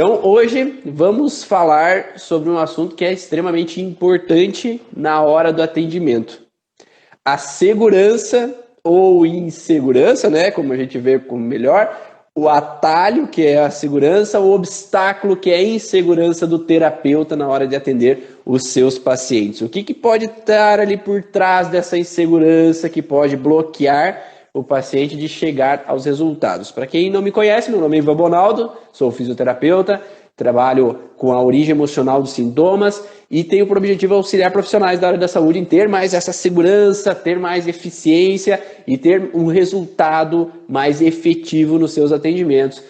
Então, hoje vamos falar sobre um assunto que é extremamente importante na hora do atendimento. A segurança ou insegurança, né, como a gente vê como melhor, o atalho, que é a segurança, o obstáculo, que é a insegurança do terapeuta na hora de atender os seus pacientes. O que pode estar ali por trás dessa insegurança que pode bloquear o paciente de chegar aos resultados? Para quem não me conhece, meu nome é Ivan Bonaldo, sou fisioterapeuta, trabalho com a origem emocional dos sintomas e tenho por objetivo auxiliar profissionais da área da saúde em ter mais essa segurança, ter mais eficiência e ter um resultado mais efetivo nos seus atendimentos,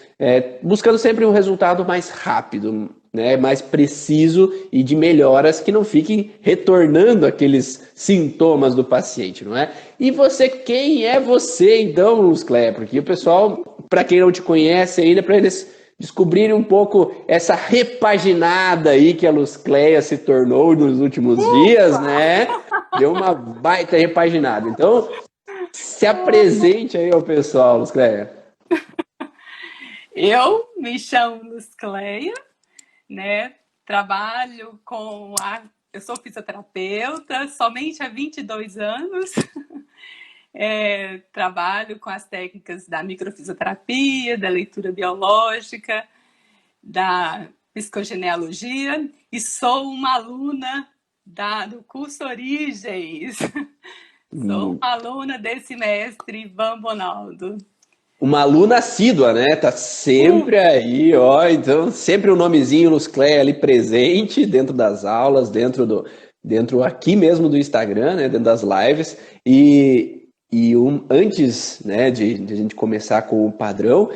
buscando sempre um resultado mais rápido, né, mais preciso e de melhoras que não fiquem retornando aqueles sintomas do paciente, não é? E você, quem é você então, Luz Cléia? Porque o pessoal, para quem não te conhece ainda, para eles descobrirem um pouco essa repaginada aí que a Luz Cléia se tornou nos últimos dias, né? Deu uma baita repaginada. Então, se apresente aí ao pessoal, Luz Cléia. Eu me chamo Luz Cléia, né? Trabalho com eu sou fisioterapeuta somente há 22 anos. Trabalho com as técnicas da microfisioterapia, da leitura biológica, da psicogenealogia e sou uma aluna do curso Origens. Sou uma aluna desse mestre Ivan Bonaldo. Uma aluna assídua, né? Tá sempre aí, ó. Então, sempre o nomezinho Luz Cléia ali presente dentro das aulas, dentro aqui mesmo do Instagram, né? Dentro das lives. Antes, né, de a gente começar com o padrão,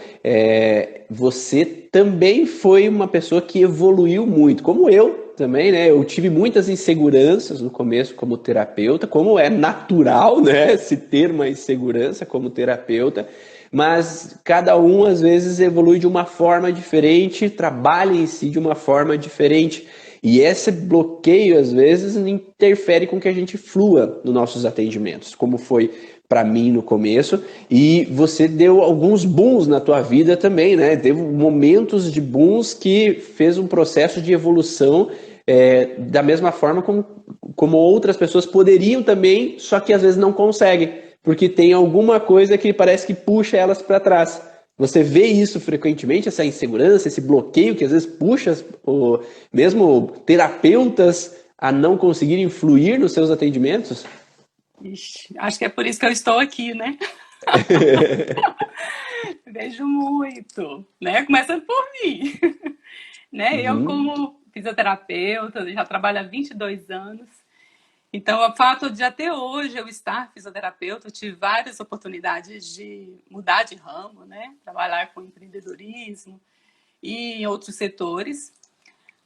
você também foi uma pessoa que evoluiu muito, como eu também, né? Eu tive muitas inseguranças no começo como terapeuta, como é natural, né, se ter uma insegurança como terapeuta, mas cada um às vezes evolui de uma forma diferente, trabalha em si de uma forma diferente. E esse bloqueio, às vezes, interfere com que a gente flua nos nossos atendimentos, como foi para mim no começo. E você deu alguns booms na tua vida também, né? Teve momentos de booms que fez um processo de evolução da mesma forma como outras pessoas poderiam também, só que às vezes não conseguem, porque tem alguma coisa que parece que puxa elas para trás. Você vê isso frequentemente, essa insegurança, esse bloqueio que às vezes puxa mesmo terapeutas a não conseguirem fluir nos seus atendimentos? Ixi, acho que é por isso que eu estou aqui, né? Vejo muito, né? Começando por mim, né? Eu, como fisioterapeuta, já trabalho há 22 anos. Então, o fato de até hoje eu estar fisioterapeuta, eu tive várias oportunidades de mudar de ramo, né? Trabalhar com empreendedorismo e em outros setores.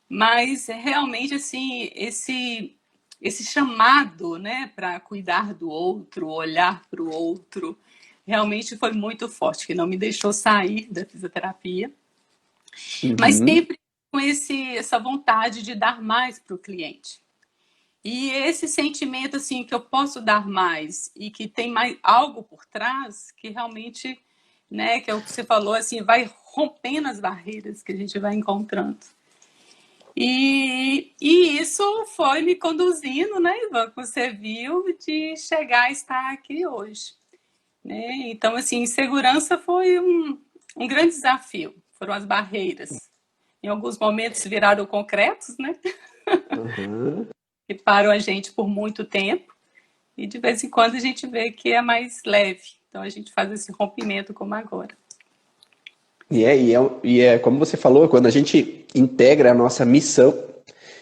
Mas, realmente, assim, esse chamado, né, para cuidar do outro, olhar para o outro, realmente foi muito forte, que não me deixou sair da fisioterapia. Mas sempre com essa vontade de dar mais para o cliente. E esse sentimento, assim, que eu posso dar mais e que tem mais algo por trás, que realmente, né, que é o que você falou, assim, vai rompendo as barreiras que a gente vai encontrando. E isso foi me conduzindo, né, Ivan, como você viu, de chegar a estar aqui hoje. Né? Então, assim, segurança foi um grande desafio, foram as barreiras. Em alguns momentos viraram concretos, né? Que param a gente por muito tempo, e de vez em quando a gente vê que é mais leve. Então a gente faz esse rompimento como agora. E é como você falou, quando a gente integra a nossa missão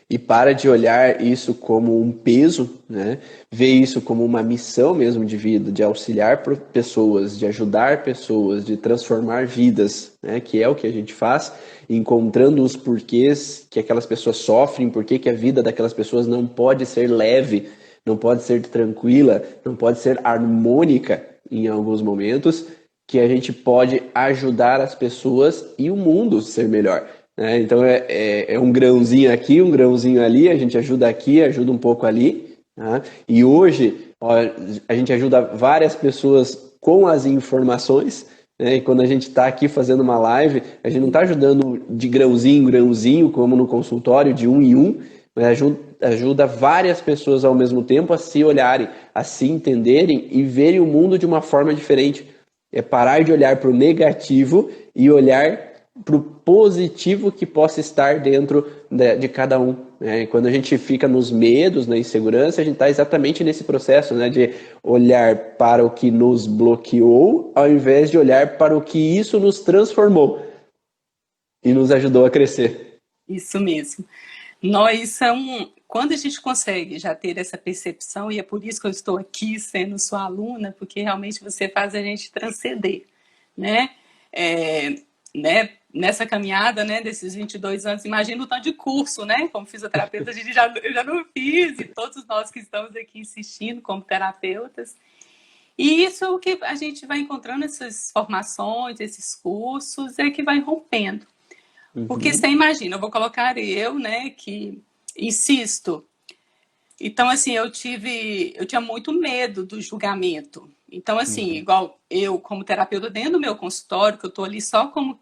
e para de olhar isso como um peso, né? Ver isso como uma missão mesmo de vida, de auxiliar pessoas, de ajudar pessoas, de transformar vidas, né? Que é o que a gente faz, encontrando os porquês que aquelas pessoas sofrem, por que a vida daquelas pessoas não pode ser leve, não pode ser tranquila, não pode ser harmônica em alguns momentos, que a gente pode ajudar as pessoas e o mundo ser melhor. Então é um grãozinho aqui, um grãozinho ali, a gente ajuda aqui, ajuda um pouco ali. Tá? E hoje a gente ajuda várias pessoas com as informações, né? E quando a gente está aqui fazendo uma live, a gente não está ajudando de grãozinho em grãozinho, como no consultório, de um em um, mas ajuda várias pessoas ao mesmo tempo a se olharem, a se entenderem e verem o mundo de uma forma diferente. É parar de olhar para o negativo e olhar para o positivo que possa estar dentro de cada um, né? E quando a gente fica nos medos, na insegurança, a gente está exatamente nesse processo, né, de olhar para o que nos bloqueou, ao invés de olhar para o que isso nos transformou e nos ajudou a crescer. Isso mesmo. Nós quando a gente consegue já ter essa percepção, e é por isso que eu estou aqui sendo sua aluna, porque realmente você faz a gente transcender, né? Né? Nessa caminhada, né, desses 22 anos, imagina o tanto de curso, né? Como fisioterapeuta, eu já não fiz, e todos nós que estamos aqui insistindo como terapeutas. E isso que a gente vai encontrando, essas formações, esses cursos, é que vai rompendo. Porque você imagina, eu vou colocar eu, né, que insisto. Então, assim, eu tinha muito medo do julgamento. Então, assim, igual eu, como terapeuta, dentro do meu consultório, que eu estou ali só como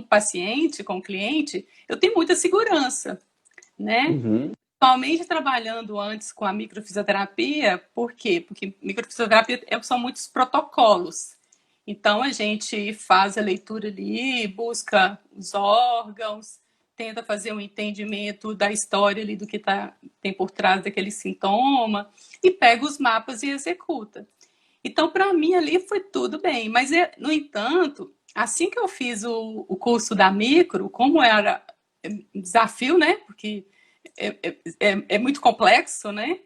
paciente, como cliente, eu tenho muita segurança, né? Principalmente trabalhando antes com a microfisioterapia, por quê? Porque microfisioterapia são muitos protocolos. Então, a gente faz a leitura ali, busca os órgãos, tenta fazer um entendimento da história ali do que tem por trás daquele sintoma e pega os mapas e executa. Então, para mim, ali foi tudo bem. Mas, no entanto, assim que eu fiz o curso da micro, como era um desafio, né? Porque é muito complexo, né?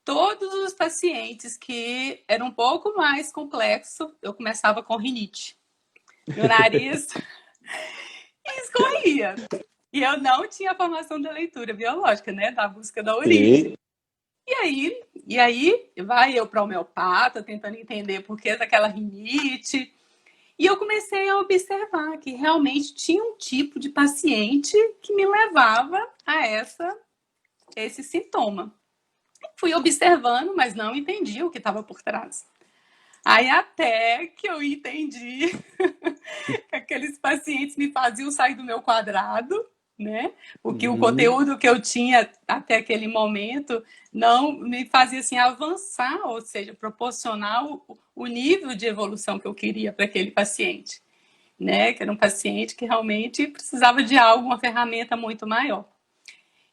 Todos os pacientes que eram um pouco mais complexo, eu começava com rinite. Meu nariz escorria. E eu não tinha a formação da leitura biológica, né? Da busca da origem. E aí vai eu para o homeopata, tentando entender por que daquela rinite. E eu comecei a observar que realmente tinha um tipo de paciente que me levava a esse sintoma. Fui observando, mas não entendi o que estava por trás. Aí até que eu entendi que aqueles pacientes me faziam sair do meu quadrado, né? Porque o conteúdo que eu tinha até aquele momento não me fazia assim avançar, ou seja, proporcionar o nível de evolução que eu queria para aquele paciente, né? Que era um paciente que realmente precisava de algo, uma ferramenta muito maior.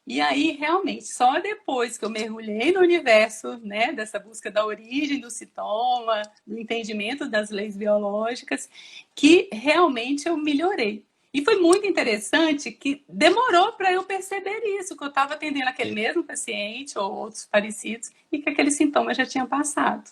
E aí, realmente, só depois que eu mergulhei no universo, né, dessa busca da origem do sintoma, do entendimento das leis biológicas, que realmente eu melhorei. E foi muito interessante que demorou para eu perceber isso, que eu estava atendendo aquele mesmo paciente ou outros parecidos e que aquele sintoma já tinha passado.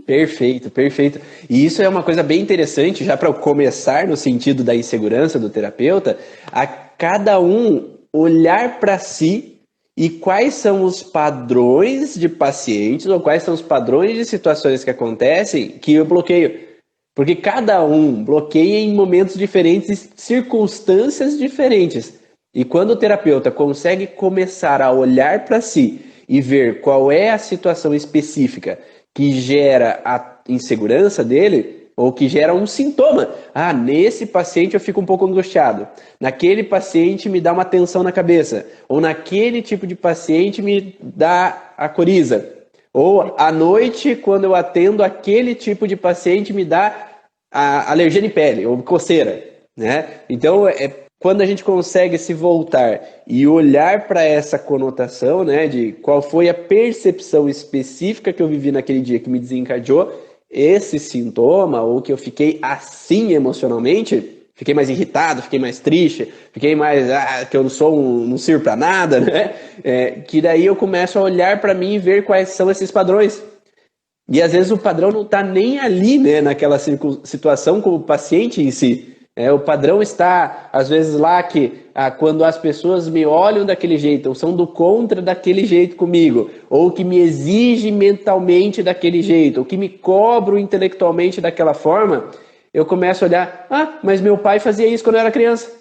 Perfeito, perfeito. E isso é uma coisa bem interessante, já para começar no sentido da insegurança do terapeuta, a cada um olhar para si e quais são os padrões de pacientes ou quais são os padrões de situações que acontecem que eu bloqueio. Porque cada um bloqueia em momentos diferentes, circunstâncias diferentes. E quando o terapeuta consegue começar a olhar para si e ver qual é a situação específica que gera a insegurança dele, ou que gera um sintoma. Ah, nesse paciente eu fico um pouco angustiado. Naquele paciente me dá uma tensão na cabeça. Ou naquele tipo de paciente me dá a coriza. Ou à noite, quando eu atendo aquele tipo de paciente, me dá a alergia de pele, ou coceira, né? Então, quando a gente consegue se voltar e olhar para essa conotação, né, de qual foi a percepção específica que eu vivi naquele dia que me desencadeou esse sintoma, ou que eu fiquei assim emocionalmente, fiquei mais irritado, fiquei mais triste, fiquei mais, que eu não sirvo para nada, né? Que daí eu começo a olhar para mim e ver quais são esses padrões. E às vezes o padrão não está nem ali, né, naquela situação com o paciente em si. O padrão está, às vezes, lá que quando as pessoas me olham daquele jeito, ou são do contra daquele jeito comigo, ou que me exige mentalmente daquele jeito, ou que me cobro intelectualmente daquela forma, eu começo a olhar, mas meu pai fazia isso quando eu era criança.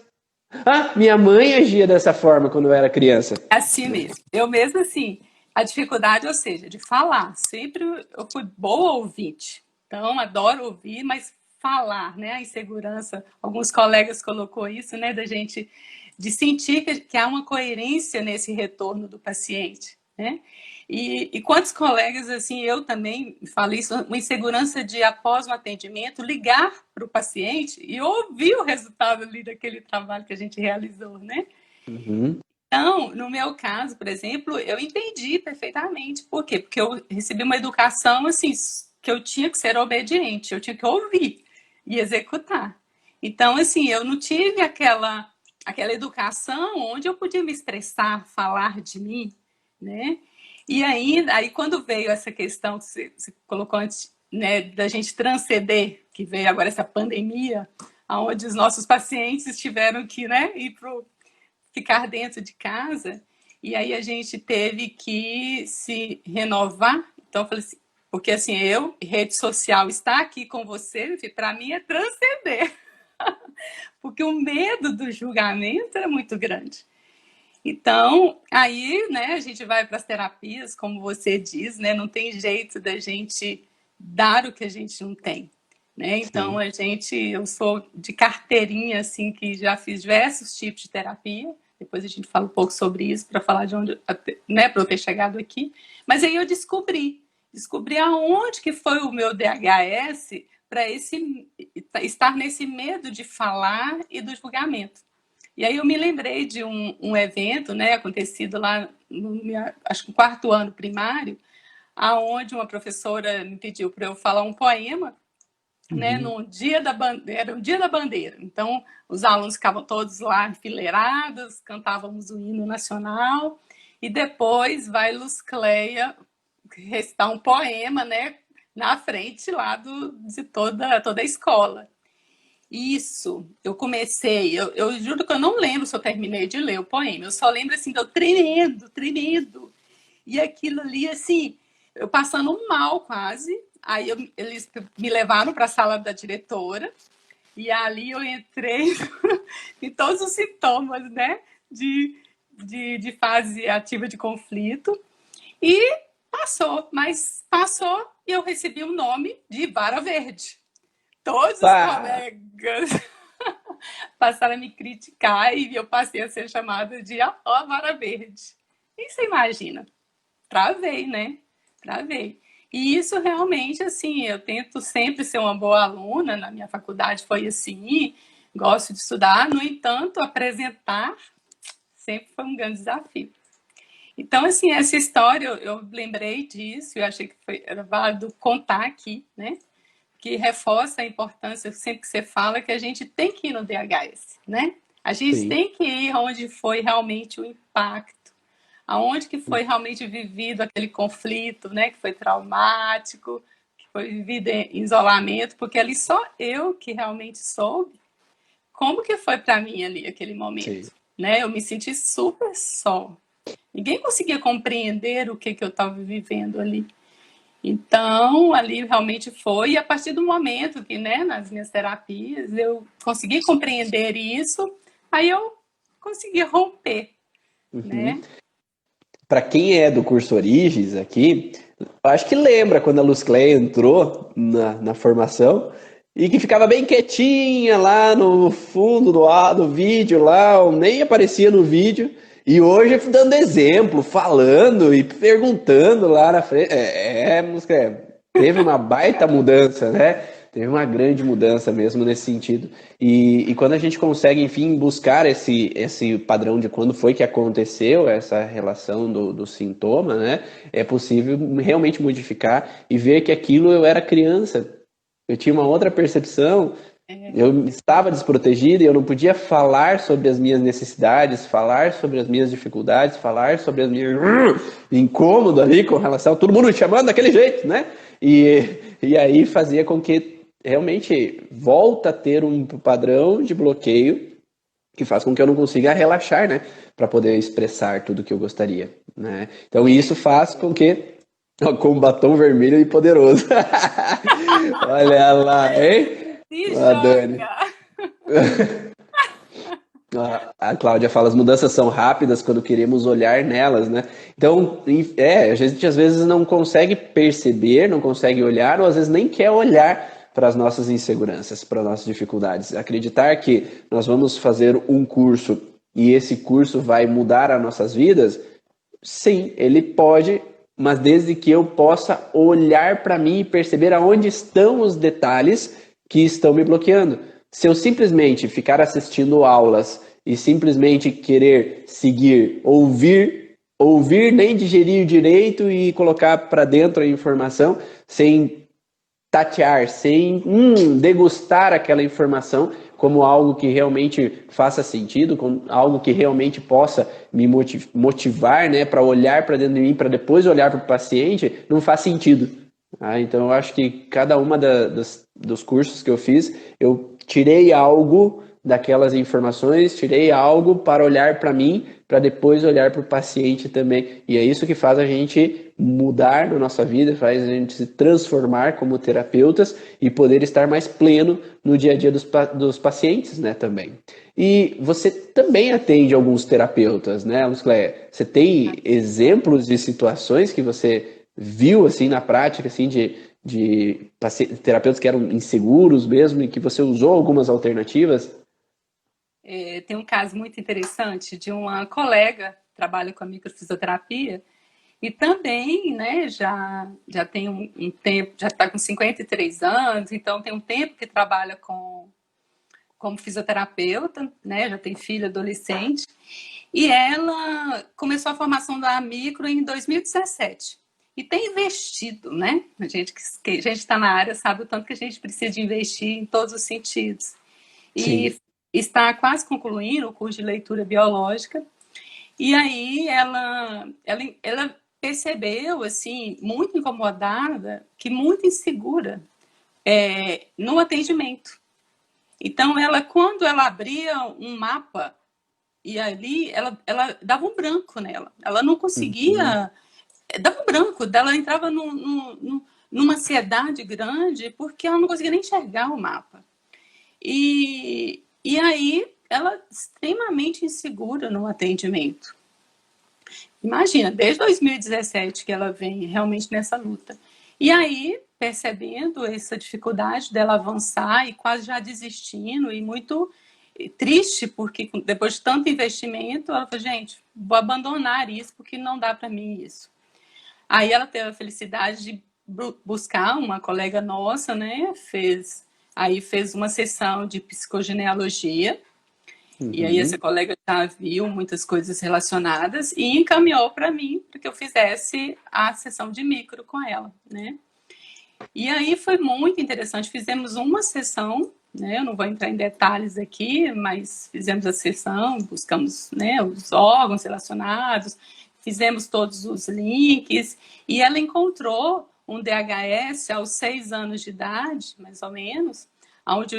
Minha mãe agia dessa forma quando eu era criança. Assim mesmo. Eu mesmo, assim, A dificuldade, ou seja, de falar. Sempre eu fui boa ouvinte. Então, adoro ouvir, mas falar, né? A insegurança, alguns colegas colocou isso, né? Da gente, de sentir que há uma coerência nesse retorno do paciente, né? E quantos colegas, assim, eu também falo isso, uma insegurança de, após um atendimento, ligar para o paciente e ouvir o resultado ali daquele trabalho que a gente realizou, né? Uhum. Então, no meu caso, por exemplo, eu entendi perfeitamente. Por quê? Porque eu recebi uma educação, assim, que eu tinha que ser obediente, eu tinha que ouvir e executar. Então, assim, eu não tive aquela educação onde eu podia me expressar, falar de mim, né? E aí quando veio essa questão que você colocou antes, né, da gente transcender, que veio agora essa pandemia, onde os nossos pacientes tiveram que, né, ficar dentro de casa, e aí a gente teve que se renovar. Então eu falei assim, porque assim, rede social, estar aqui com você, para mim é transcender. Porque o medo do julgamento era muito grande. Então, aí, né, a gente vai para as terapias, como você diz, né, não tem jeito da gente dar o que a gente não tem, né? Então, eu sou de carteirinha, assim, que já fiz diversos tipos de terapia. Depois a gente fala um pouco sobre isso para falar de onde, né, para eu ter chegado aqui. Mas aí eu descobri aonde que foi o meu DHS para estar nesse medo de falar e do julgamento. E aí eu me lembrei de um evento, né, acontecido lá no acho que no 4º ano primário, aonde uma professora me pediu para eu falar um poema, né, no dia da bandeira, o dia da bandeira. Então, os alunos ficavam todos lá enfileirados, cantávamos o hino nacional, e depois vai Luz Cleia recitar um poema, né, na frente lá de toda a escola. Isso, eu comecei, eu juro que eu não lembro se eu terminei de ler o poema, eu só lembro assim, de eu tremendo, e aquilo ali, assim, eu passando mal quase. Aí eles me levaram para a sala da diretora, e ali eu entrei em todos os sintomas, né, de fase ativa de conflito, e mas passou, e eu recebi o nome de Vara Verde. Todos os colegas passaram a me criticar, e eu passei a ser chamada de a Vara Verde. E você imagina? Travei, né? Travei. E isso realmente, assim, eu tento sempre ser uma boa aluna, na minha faculdade foi assim, gosto de estudar, no entanto, apresentar sempre foi um grande desafio. Então, assim, essa história, eu lembrei disso, eu achei que era válido contar aqui, né? Que reforça a importância, sempre que você fala, que a gente tem que ir no DHS, né? A gente tem que ir onde foi realmente o impacto, aonde que foi realmente vivido aquele conflito, né? Que foi traumático, que foi vivido em isolamento, porque ali só eu que realmente soube como que foi para mim ali aquele momento, né? Eu me senti super só. Ninguém conseguia compreender o que eu estava vivendo ali. Então, ali realmente foi, e a partir do momento que, né, nas minhas terapias, eu consegui compreender isso, aí eu consegui romper, né? Para quem é do curso Origens aqui, acho que lembra quando a Luz Cleia entrou na formação e que ficava bem quietinha lá no fundo do vídeo, lá, nem aparecia no vídeo. E hoje dando exemplo, falando e perguntando lá na frente. Teve uma baita mudança, né? Teve uma grande mudança mesmo nesse sentido. E quando a gente consegue, enfim, buscar esse padrão de quando foi que aconteceu essa relação do sintoma, né? É possível realmente modificar e ver que aquilo eu era criança. Eu tinha uma outra percepção. Eu estava desprotegido e eu não podia falar sobre as minhas necessidades, falar sobre as minhas dificuldades, falar sobre as minhas incômodo ali com relação a todo mundo me chamando daquele jeito, né? E aí fazia com que realmente volta a ter um padrão de bloqueio que faz com que eu não consiga relaxar, né? Para poder expressar tudo que eu gostaria, né? Então isso faz com que com batom vermelho e poderoso. Olha lá, hein? Se joga. Dani. A Cláudia fala, as mudanças são rápidas quando queremos olhar nelas, né? Então, a gente às vezes não consegue perceber, não consegue olhar, ou às vezes nem quer olhar para as nossas inseguranças, para as nossas dificuldades. Acreditar que nós vamos fazer um curso e esse curso vai mudar as nossas vidas, sim, ele pode, mas desde que eu possa olhar para mim e perceber aonde estão os detalhes que estão me bloqueando. Se eu simplesmente ficar assistindo aulas e simplesmente querer seguir, ouvir nem digerir direito e colocar para dentro a informação, sem tatear, sem degustar aquela informação como algo que realmente faça sentido, como algo que realmente possa me motivar, né, para olhar para dentro de mim, para depois olhar para o paciente, não faz sentido. Então eu acho que cada uma dos cursos que eu fiz, eu tirei algo daquelas informações, tirei algo para olhar para mim, para depois olhar para o paciente também. E é isso que faz a gente mudar na nossa vida, faz a gente se transformar como terapeutas e poder estar mais pleno no dia a dia dos pacientes, né, também. E você também atende alguns terapeutas, né, Lucélia? Você tem exemplos de situações que você viu, assim, na prática, assim, de terapeutas que eram inseguros mesmo e que você usou algumas alternativas? Tem um caso muito interessante de uma colega que trabalha com a microfisioterapia e também, né, já tem um tempo, já está com 53 anos, então tem um tempo que trabalha como fisioterapeuta, né, já tem filho adolescente, e ela começou a formação da micro em 2017. E tem investido, né? A gente que está na área sabe o tanto que a gente precisa de investir em todos os sentidos. Sim. E está quase concluindo o curso de leitura biológica. E aí ela percebeu, assim, muito incomodada, que muito insegura no atendimento. Então, quando ela abria um mapa, e ali ela dava um branco nela. Ela não Uhum. conseguia. Dava um branco, ela entrava numa ansiedade grande, porque ela não conseguia nem enxergar o mapa. E aí, ela extremamente insegura no atendimento. Imagina, desde 2017 que ela vem realmente nessa luta. E aí, percebendo essa dificuldade dela avançar e quase já desistindo, e muito triste, porque depois de tanto investimento, ela falou, gente, vou abandonar isso, porque não dá para mim isso. Aí ela teve a felicidade de buscar uma colega nossa, né? Fez uma sessão de psicogenealogia. E aí essa Uhum. colega já viu muitas coisas relacionadas e encaminhou para mim para que eu fizesse a sessão de micro com ela, né? E aí foi muito interessante. Fizemos uma sessão, né? Eu não vou entrar em detalhes aqui, mas fizemos a sessão, buscamos, né, os órgãos relacionados, fizemos todos os links e ela encontrou um DHS aos 6 anos de idade, mais ou menos, onde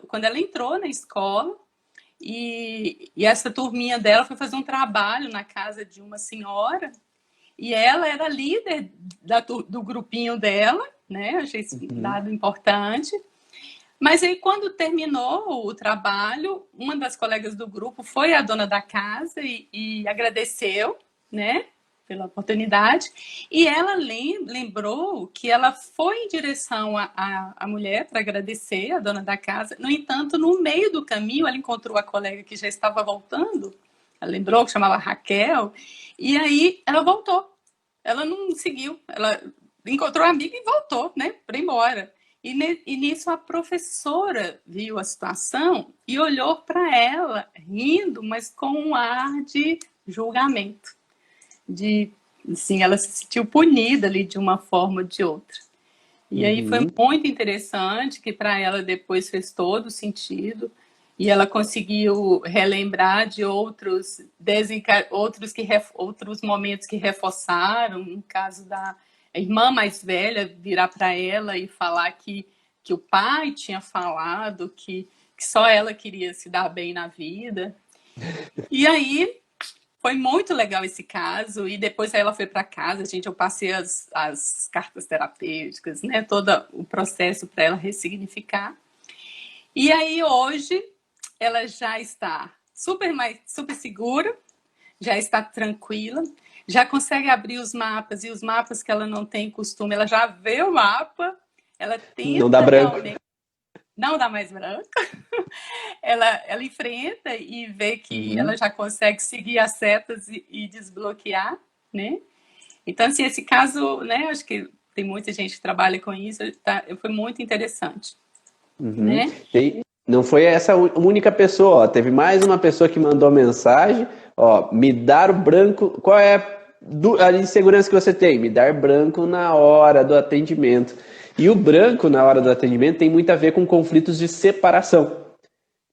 quando ela entrou na escola, e essa turminha dela foi fazer um trabalho na casa de uma senhora e ela era líder do grupinho dela, né? Achei esse Uhum. dado importante. Mas aí, quando terminou o trabalho, uma das colegas do grupo foi a dona da casa e agradeceu, né? Pela oportunidade. E ela lembrou que ela foi em direção à mulher para agradecer, a dona da casa. No entanto, no meio do caminho, ela encontrou a colega que já estava voltando. Ela lembrou que chamava Raquel. E aí ela voltou. Ela não seguiu. Ela encontrou a amiga e voltou, né? Para ir embora. E nisso a professora viu a situação e olhou para ela, rindo, mas com um ar de julgamento. Assim, ela se sentiu punida ali de uma forma ou de outra. E aí foi Uhum. muito interessante, que para ela depois fez todo sentido. E ela conseguiu relembrar de outros momentos que reforçaram, no caso da irmã mais velha virar para ela e falar que o pai tinha falado que só ela queria se dar bem na vida. E aí foi muito legal esse caso, e depois ela foi para casa, gente, eu passei as cartas terapêuticas, né, todo o processo para ela ressignificar. E aí hoje ela já está super segura, já está tranquila, já consegue abrir os mapas, e os mapas que ela não tem costume, ela já vê o mapa, ela Não dá tenta branco. realmente, não dá mais branco, ela enfrenta e vê que ela já consegue seguir as setas e desbloquear, né? Então, assim, esse caso, né, acho que tem muita gente que trabalha com isso, tá? Foi muito interessante, né? Não foi essa única pessoa, ó. Teve mais uma pessoa que mandou mensagem, ó, me dar o branco. Qual é a insegurança que você tem? Me dar branco na hora do atendimento. E o branco na hora do atendimento tem muito a ver com conflitos de separação.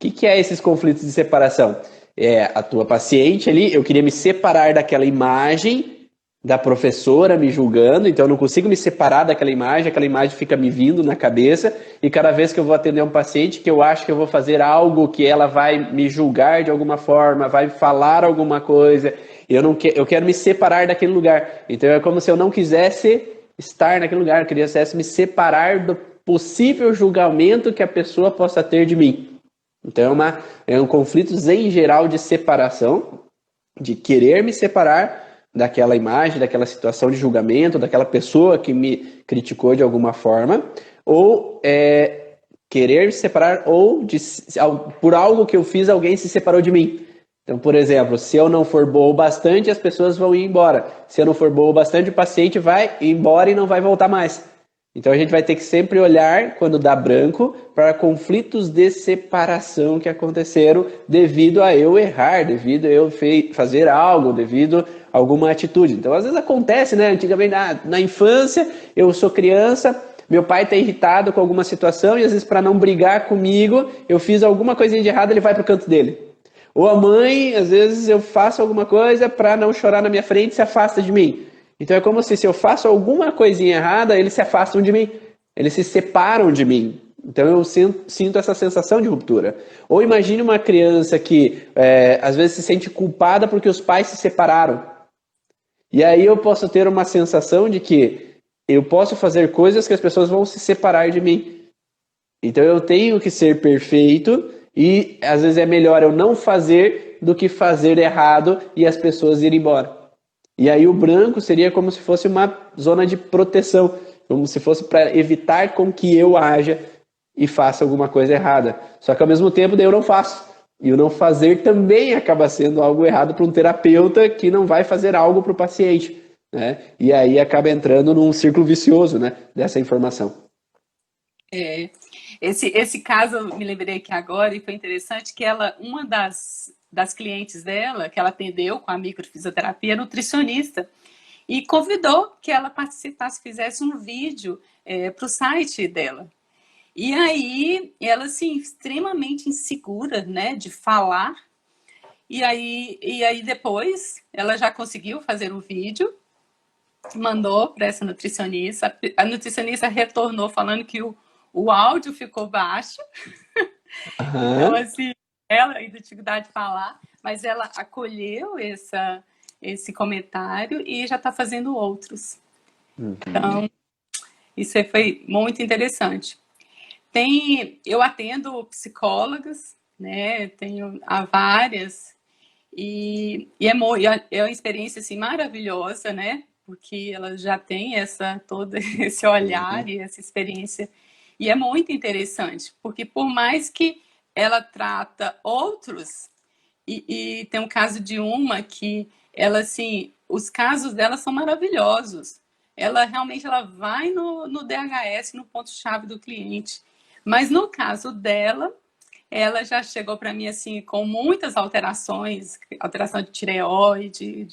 O que é esses conflitos de separação? É a tua paciente ali, eu queria me separar daquela imagem da professora me julgando, então eu não consigo me separar daquela imagem, aquela imagem fica me vindo na cabeça, e cada vez que eu vou atender um paciente que eu acho que eu vou fazer algo que ela vai me julgar de alguma forma, vai falar alguma coisa, eu quero me separar daquele lugar. Então é como se eu não quisesse estar naquele lugar, eu quisesse me separar do possível julgamento que a pessoa possa ter de mim. Então é um conflito em geral de separação, de querer me separar daquela imagem, daquela situação de julgamento, daquela pessoa que me criticou de alguma forma, ou querer se separar, ou por algo que eu fiz, alguém se separou de mim. Então, por exemplo, se eu não for boa o bastante, as pessoas vão ir embora. Se eu não for boa o bastante, o paciente vai embora e não vai voltar mais. Então a gente vai ter que sempre olhar, quando dá branco, para conflitos de separação que aconteceram devido a eu errar, devido a eu fazer algo, devido a alguma atitude. Então às vezes acontece, né? Antigamente, na infância, eu sou criança, meu pai está irritado com alguma situação e às vezes para não brigar comigo, eu fiz alguma coisinha de errado, ele vai para o canto dele. Ou a mãe, às vezes eu faço alguma coisa para não chorar na minha frente e se afasta de mim. Então é como se eu faço alguma coisinha errada, eles se afastam de mim. Eles se separam de mim. Então eu sinto essa sensação de ruptura. Ou imagine uma criança que às vezes se sente culpada porque os pais se separaram. E aí eu posso ter uma sensação de que eu posso fazer coisas que as pessoas vão se separar de mim. Então eu tenho que ser perfeito e às vezes é melhor eu não fazer do que fazer errado e as pessoas irem embora. E aí o branco seria como se fosse uma zona de proteção, como se fosse para evitar com que eu haja e faça alguma coisa errada. Só que ao mesmo tempo daí eu não faço. E o não fazer também acaba sendo algo errado para um terapeuta que não vai fazer algo para o paciente, né? E aí acaba entrando num círculo vicioso, né, dessa informação. Esse caso eu me lembrei aqui agora e foi interessante que uma das clientes dela, que ela atendeu com a microfisioterapia, é nutricionista, e convidou que ela participasse, fizesse um vídeo para o site dela. E aí, ela, assim, extremamente insegura, né, de falar. E aí depois, ela já conseguiu fazer o vídeo, mandou para essa nutricionista. A nutricionista retornou falando que o áudio ficou baixo. Então, Aham. assim, ela ainda tinha dificuldade de falar, mas ela acolheu esse comentário e já está fazendo outros. Então, isso aí foi muito interessante. Eu atendo psicólogas, né? Tenho há várias, é uma experiência assim, maravilhosa, né? Porque ela já tem todo esse olhar e essa experiência. E é muito interessante, porque por mais que ela trata outros, e tem um caso de uma que ela, assim, os casos dela são maravilhosos. Ela realmente ela vai no DHS, no ponto-chave do cliente. Mas no caso dela, ela já chegou para mim assim com muitas alterações, alteração de tireoide,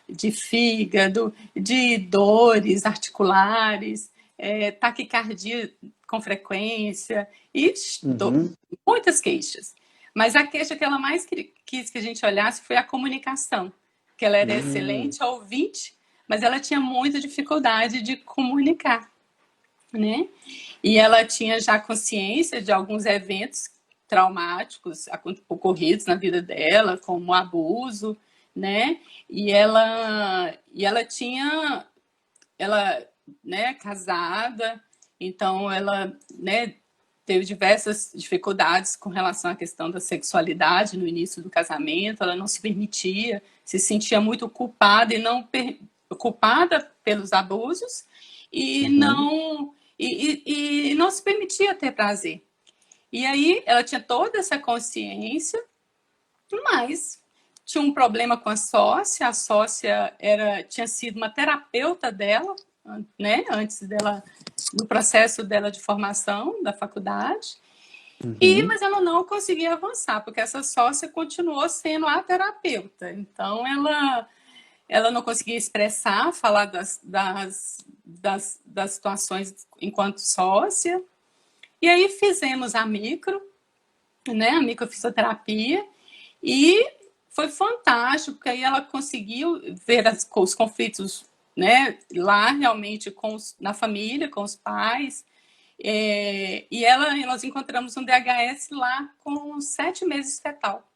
de fígado, de dores articulares, taquicardia com frequência e muitas queixas. Mas a queixa que ela mais quis que a gente olhasse foi a comunicação, que ela era excelente ouvinte, mas ela tinha muita dificuldade de comunicar, né? E ela tinha já consciência de alguns eventos traumáticos ocorridos na vida dela, como abuso, né? E ela tinha, ela, né, casada, então ela, né, teve diversas dificuldades com relação à questão da sexualidade no início do casamento, ela não se permitia, se sentia muito culpada e não culpada pelos abusos e não se permitia ter prazer. E aí ela tinha toda essa consciência, mas tinha um problema com a sócia tinha sido uma terapeuta dela, né, antes dela, no processo dela de formação da faculdade, mas ela não conseguia avançar, porque essa sócia continuou sendo a terapeuta. Então ela não conseguia expressar, falar das situações enquanto sócia. E aí fizemos a microfisioterapia, e foi fantástico, porque aí ela conseguiu ver os conflitos, né, lá realmente na família, com os pais, e nós encontramos um DHS lá com 7 meses fetal,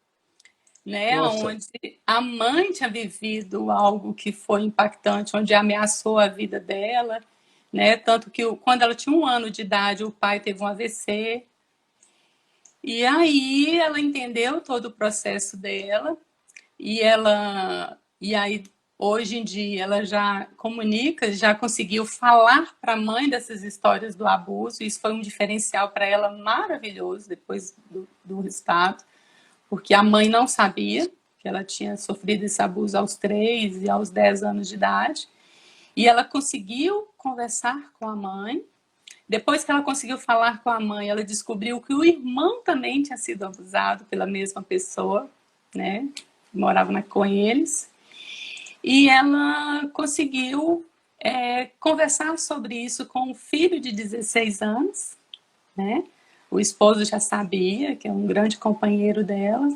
né, onde a mãe tinha vivido algo que foi impactante, onde ameaçou a vida dela, né, tanto que quando ela tinha 1 ano de idade, o pai teve um AVC, e aí ela entendeu todo o processo dela, e aí hoje em dia ela já comunica, já conseguiu falar para a mãe dessas histórias do abuso. Isso foi um diferencial para ela maravilhoso depois do resultado, porque a mãe não sabia que ela tinha sofrido esse abuso aos 3 e aos 10 anos de idade, e ela conseguiu conversar com a mãe. Depois que ela conseguiu falar com a mãe, ela descobriu que o irmão também tinha sido abusado pela mesma pessoa, né, que morava com eles. E ela conseguiu conversar sobre isso com o filho de 16 anos, né? O esposo já sabia, que é um grande companheiro dela.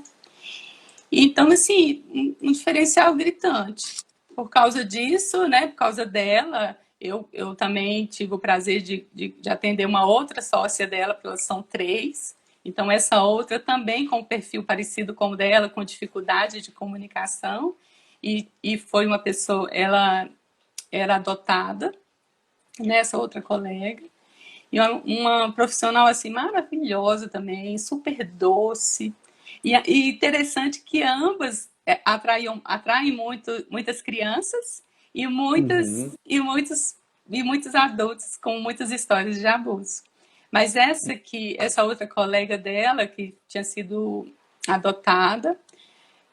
Então, assim, um diferencial gritante. Por causa disso, né, por causa dela, eu também tive o prazer de atender uma outra sócia dela, porque elas são 3. Então, essa outra também com um perfil parecido com o dela, com dificuldade de comunicação. E foi uma pessoa, ela era adotada, né, essa outra colega. E uma profissional assim, maravilhosa também, super doce. E interessante que ambas atraem muitas crianças e muitos adultos com muitas histórias de abuso. Mas essa outra colega dela, que tinha sido adotada,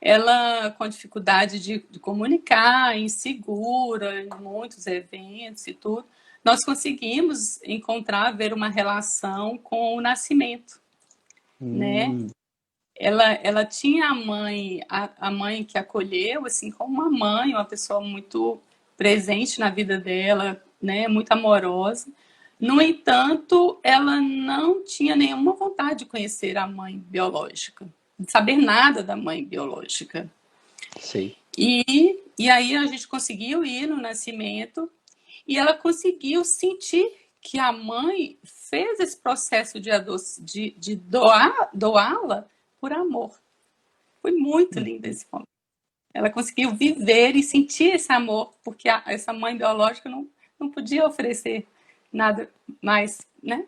ela com dificuldade de comunicar, insegura em muitos eventos e tudo, nós conseguimos ver uma relação com o nascimento, né? Ela tinha a mãe que acolheu, assim, como uma mãe, uma pessoa muito presente na vida dela, né? Muito amorosa. No entanto, ela não tinha nenhuma vontade de conhecer a mãe biológica, de saber nada da mãe biológica. Sim. E aí a gente conseguiu ir no nascimento, e ela conseguiu sentir que a mãe fez esse processo de doá-la por amor. Foi muito lindo esse momento. Ela conseguiu viver e sentir esse amor, porque essa mãe biológica não podia oferecer nada mais, né?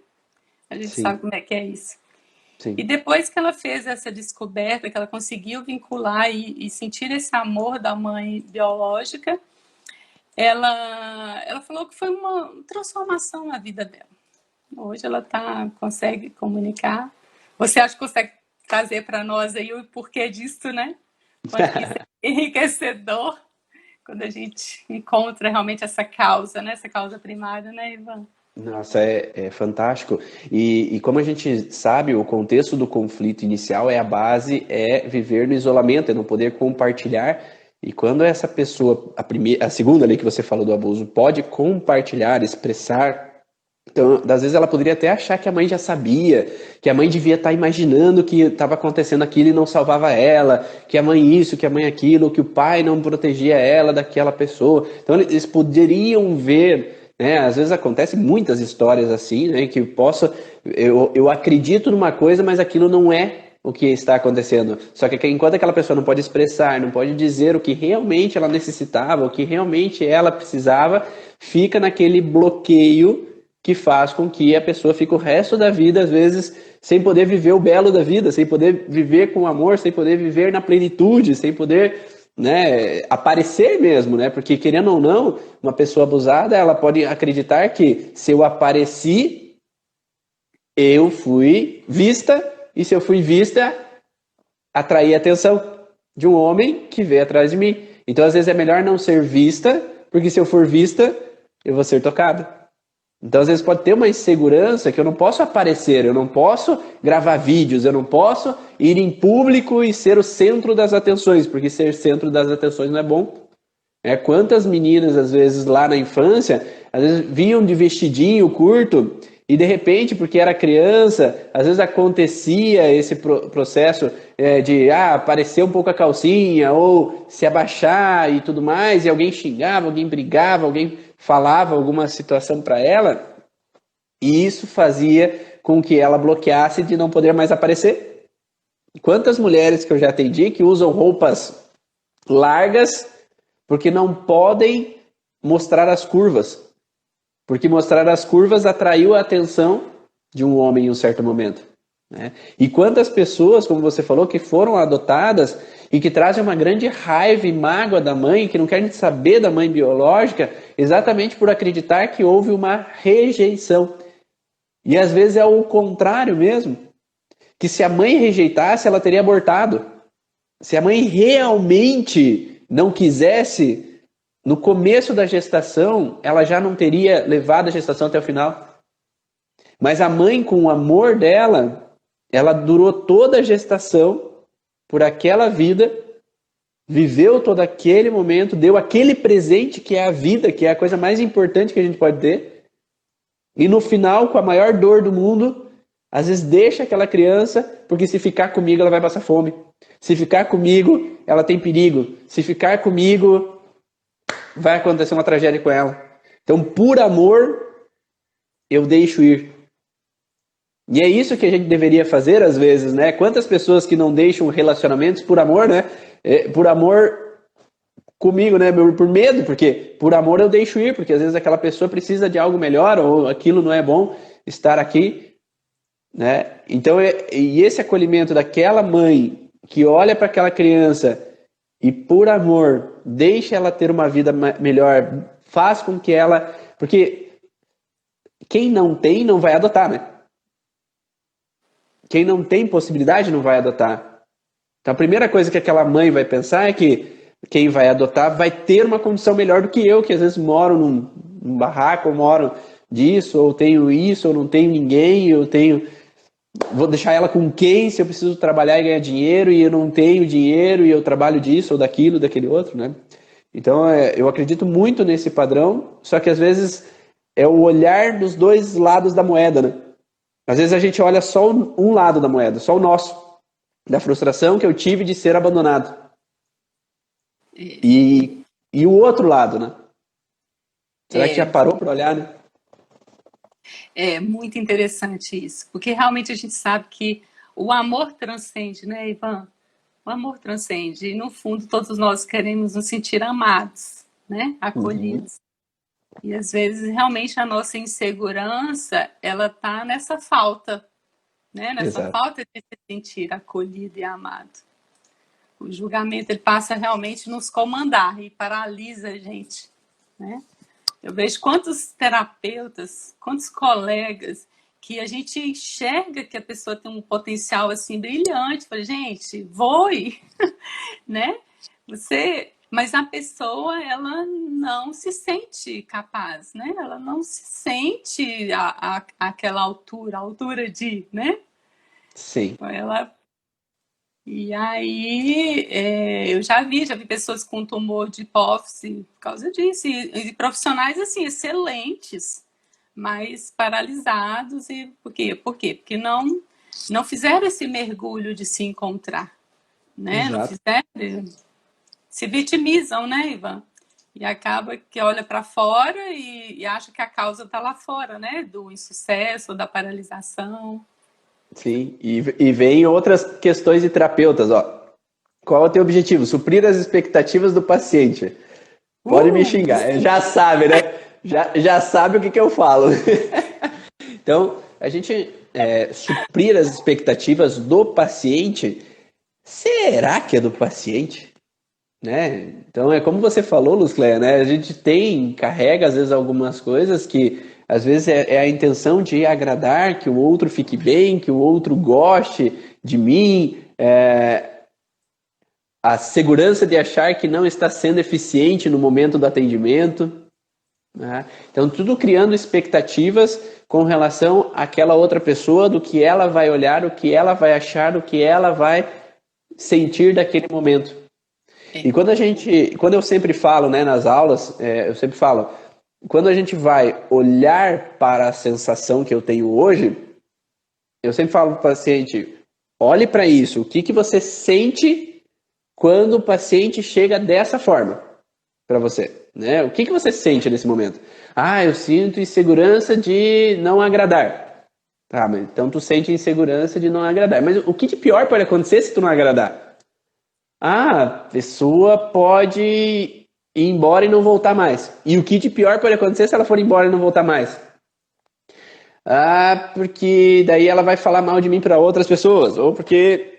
A gente sabe como é que é isso. Sim. E depois que ela fez essa descoberta, que ela conseguiu vincular e sentir esse amor da mãe biológica, ela falou que foi uma transformação na vida dela. Hoje ela consegue comunicar. Você acha que consegue trazer para nós aí o porquê disso, né? Quanto isso é enriquecedor quando a gente encontra realmente essa causa, né? Essa causa primária, né, Ivan? Nossa, é fantástico. E como a gente sabe, o contexto do conflito inicial a base é viver no isolamento, é não poder compartilhar. E quando essa pessoa, a segunda lei que você falou do abuso, pode compartilhar, expressar, então, às vezes ela poderia até achar que a mãe já sabia, que a mãe devia estar imaginando que estava acontecendo aquilo e não salvava ela, que a mãe isso, que a mãe aquilo, que o pai não protegia ela daquela pessoa. Então eles poderiam ver, né? Às vezes acontecem muitas histórias assim, né? Que eu acredito numa coisa, mas aquilo não é o que está acontecendo. Só que enquanto aquela pessoa não pode expressar, não pode dizer o que realmente ela necessitava, o que realmente ela precisava, fica naquele bloqueio que faz com que a pessoa fique o resto da vida, às vezes, sem poder viver o belo da vida, sem poder viver com amor, sem poder viver na plenitude, sem poder, né, aparecer mesmo, né? Porque, querendo ou não, uma pessoa abusada, ela pode acreditar que se eu apareci, eu fui vista, e se eu fui vista, atraí a atenção de um homem que veio atrás de mim. Então, às vezes, é melhor não ser vista, porque se eu for vista, eu vou ser tocado. Então, às vezes, pode ter uma insegurança que eu não posso aparecer, eu não posso gravar vídeos, eu não posso ir em público e ser o centro das atenções, porque ser centro das atenções não é bom. Quantas meninas, às vezes, lá na infância, às vezes vinham de vestidinho curto e, de repente, porque era criança, às vezes acontecia esse processo de aparecer um pouco a calcinha ou se abaixar e tudo mais, e alguém xingava, alguém brigava, alguém falava alguma situação para ela, e isso fazia com que ela bloqueasse de não poder mais aparecer. Quantas mulheres que eu já atendi que usam roupas largas porque não podem mostrar as curvas, porque mostrar as curvas atraiu a atenção de um homem em um certo momento, né? E quantas pessoas, como você falou, que foram adotadas e que trazem uma grande raiva e mágoa da mãe, que não querem saber da mãe biológica, exatamente por acreditar que houve uma rejeição. E às vezes é o contrário mesmo, que se a mãe rejeitasse, ela teria abortado. Se a mãe realmente não quisesse, no começo da gestação, ela já não teria levado a gestação até o final. Mas a mãe, com o amor dela, ela durou toda a gestação por aquela vida, viveu todo aquele momento, deu aquele presente que é a vida, que é a coisa mais importante que a gente pode ter. E no final, com a maior dor do mundo, às vezes deixa aquela criança, porque se ficar comigo ela vai passar fome. Se ficar comigo, ela tem perigo. Se ficar comigo, vai acontecer uma tragédia com ela. Então, por amor, eu deixo ir. E é isso que a gente deveria fazer às vezes, né? Quantas pessoas que não deixam relacionamentos por amor, né? Por amor comigo, né? Por medo, porque por amor eu deixo ir, porque às vezes aquela pessoa precisa de algo melhor, ou aquilo não é bom estar aqui, né? Então, e esse acolhimento daquela mãe que olha para aquela criança e por amor deixa ela ter uma vida melhor, faz com que ela... Porque quem não tem, não vai adotar, né? Quem não tem possibilidade não vai adotar. Então a primeira coisa que aquela mãe vai pensar é que quem vai adotar vai ter uma condição melhor do que eu, que às vezes moro num barraco, ou moro disso, ou tenho isso, ou não tenho ninguém, vou deixar ela com quem se eu preciso trabalhar e ganhar dinheiro e eu não tenho dinheiro e eu trabalho disso ou daquilo, daquele outro, né? Então eu acredito muito nesse padrão, só que às vezes é o olhar dos dois lados da moeda, né? Às vezes a gente olha só um lado da moeda, só o nosso, da frustração que eu tive de ser abandonado. E o outro lado, né? Será que já parou para olhar, né? É muito interessante isso, porque realmente a gente sabe que o amor transcende, né, Ivan? O amor transcende, e no fundo todos nós queremos nos sentir amados, né? Acolhidos. E às vezes realmente a nossa insegurança, ela tá nessa falta, né? Nessa Exato. falta de se sentir acolhido e amado. O julgamento, ele passa realmente a nos comandar e paralisa a gente, né? Eu vejo quantos terapeutas, quantos colegas que a gente enxerga que a pessoa tem um potencial assim brilhante, fala, gente, voe, né? Mas a pessoa, ela não se sente capaz, né? Ela não se sente àquela altura, a altura de, né? Sim. E aí, eu já vi pessoas com tumor de hipófise por causa disso, e profissionais, assim, excelentes, mas paralisados, e por quê? Porque não fizeram esse mergulho de se encontrar, né? Exato. Não fizeram, se vitimizam, né, Ivan? E acaba que olha para fora e acha que a causa está lá fora, né? Do insucesso, da paralisação. Sim, e vem outras questões de terapeutas, ó. Qual é o teu objetivo? Suprir as expectativas do paciente. Pode me xingar, já sabe, né? Já sabe o que eu falo. Então, a gente suprir as expectativas do paciente, será que é do paciente? Né? Então, é como você falou, Luzcléia, né? A gente carrega às vezes algumas coisas que às vezes é a intenção de agradar, que o outro fique bem, que o outro goste de mim, a segurança de achar que não está sendo eficiente no momento do atendimento. Né? Então, tudo criando expectativas com relação àquela outra pessoa, do que ela vai olhar, o que ela vai achar, o que ela vai sentir daquele momento. E quando eu sempre falo, né, nas aulas, eu sempre falo, quando a gente vai olhar para a sensação que eu tenho hoje, eu sempre falo para o paciente, olhe para isso, o que você sente quando o paciente chega dessa forma para você, né? O que você sente nesse momento? Ah, eu sinto insegurança de não agradar. Tá, mas então tu sente insegurança de não agradar. Mas o que de pior pode acontecer se tu não agradar? Ah, a pessoa pode ir embora e não voltar mais. E o que de pior pode acontecer se ela for embora e não voltar mais? Ah, porque daí ela vai falar mal de mim para outras pessoas. Ou porque...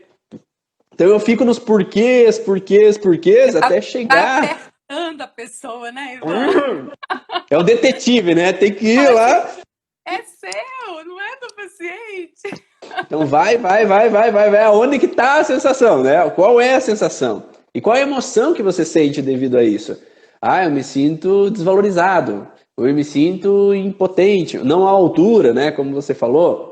Então eu fico nos porquês, até chegar... A pessoa, né, Ivan? É o detetive, né? Tem que ir lá. É seu, não é do paciente. Então vai. Aonde que tá a sensação, né? Qual é a sensação? E qual é a emoção que você sente devido a isso? Ah, eu me sinto desvalorizado. Ou eu me sinto impotente. Não à altura, né? Como você falou.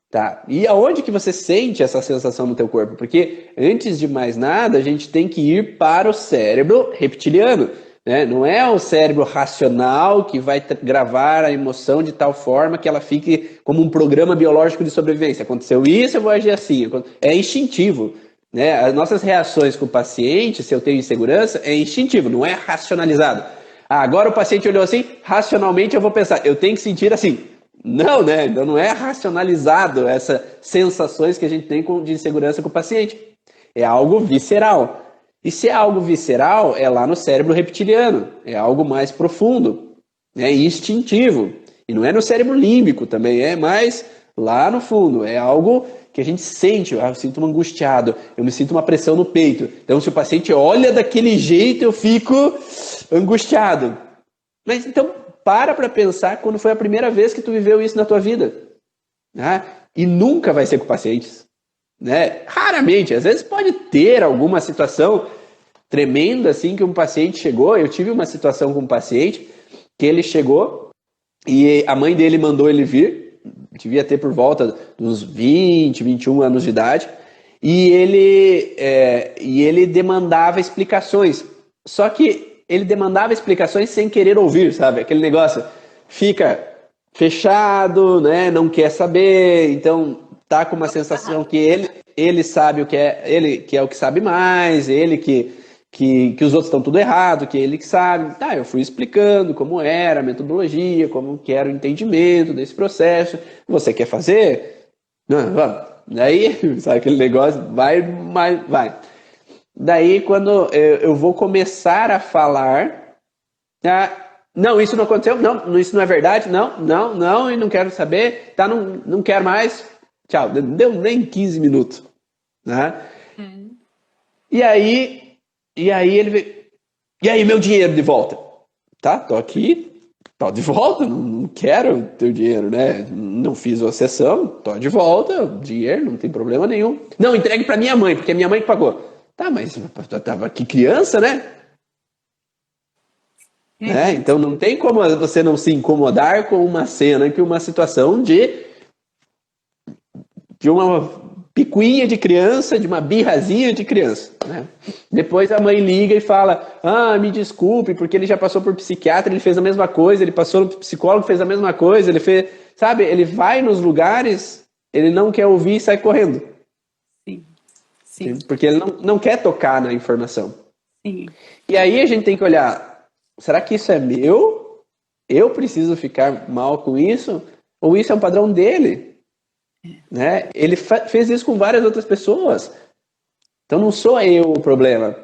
Tá. E aonde que você sente essa sensação no teu corpo? Porque, antes de mais nada, a gente tem que ir para o cérebro reptiliano. Né? Não é o cérebro racional que vai gravar a emoção de tal forma que ela fique como um programa biológico de sobrevivência. Aconteceu isso, eu vou agir assim. É instintivo. Né? As nossas reações com o paciente, se eu tenho insegurança, é instintivo, não é racionalizado. Ah, agora o paciente olhou assim, racionalmente eu vou pensar, eu tenho que sentir assim. Não, né? Então não é racionalizado essas sensações que a gente tem de insegurança com o paciente. É algo visceral. E se é algo visceral, é lá no cérebro reptiliano. É algo mais profundo, é instintivo. E não é no cérebro límbico também, é mais lá no fundo. É algo que a gente sente. Eu sinto uma angustiado, eu me sinto uma pressão no peito. Então se o paciente olha daquele jeito, eu fico angustiado. Mas então... Para pensar quando foi a primeira vez que tu viveu isso na tua vida. Né? E nunca vai ser com pacientes. Né? Raramente. Às vezes pode ter alguma situação tremenda assim que um paciente chegou. Eu tive uma situação com um paciente que ele chegou e a mãe dele mandou ele vir. Devia ter por volta dos 20, 21 anos de idade. E ele demandava explicações. Só que ele demandava explicações sem querer ouvir, sabe? Aquele negócio fica fechado, né? Não quer saber, então tá com uma sensação que ele sabe o que é, ele que é o que sabe mais, ele que os outros estão tudo errado, que ele que sabe. Tá, eu fui explicando como era a metodologia, como que era o entendimento desse processo. Você quer fazer? Não, vamos. Daí, sabe aquele negócio? Vai. Daí, quando eu vou começar a falar, não, isso não aconteceu, não, isso não é verdade, não, e não quero saber, tá, não quero mais, tchau, deu nem 15 minutos. Né? E aí ele veio, e aí meu dinheiro de volta? Tá, tô aqui, tô de volta, não quero teu dinheiro, né? Não fiz a sessão, tô de volta, dinheiro, não tem problema nenhum. Não, entregue pra minha mãe, porque é minha mãe que pagou. Tá, mas eu tava aqui criança, né? Então não tem como você não se incomodar com uma cena, que uma situação de uma picuinha de criança, de uma birrazinha de criança. Né? Depois a mãe liga e fala, me desculpe, porque ele já passou por psiquiatra, ele fez a mesma coisa, ele passou no psicólogo, fez a mesma coisa, ele fez... Sabe, ele vai nos lugares, ele não quer ouvir e sai correndo. Sim. Porque ele não quer tocar na informação. Sim. E aí a gente tem que olhar, será que isso é meu? Eu preciso ficar mal com isso? Ou isso é um padrão dele? Né? Ele fez isso com várias outras pessoas. Então não sou eu o problema.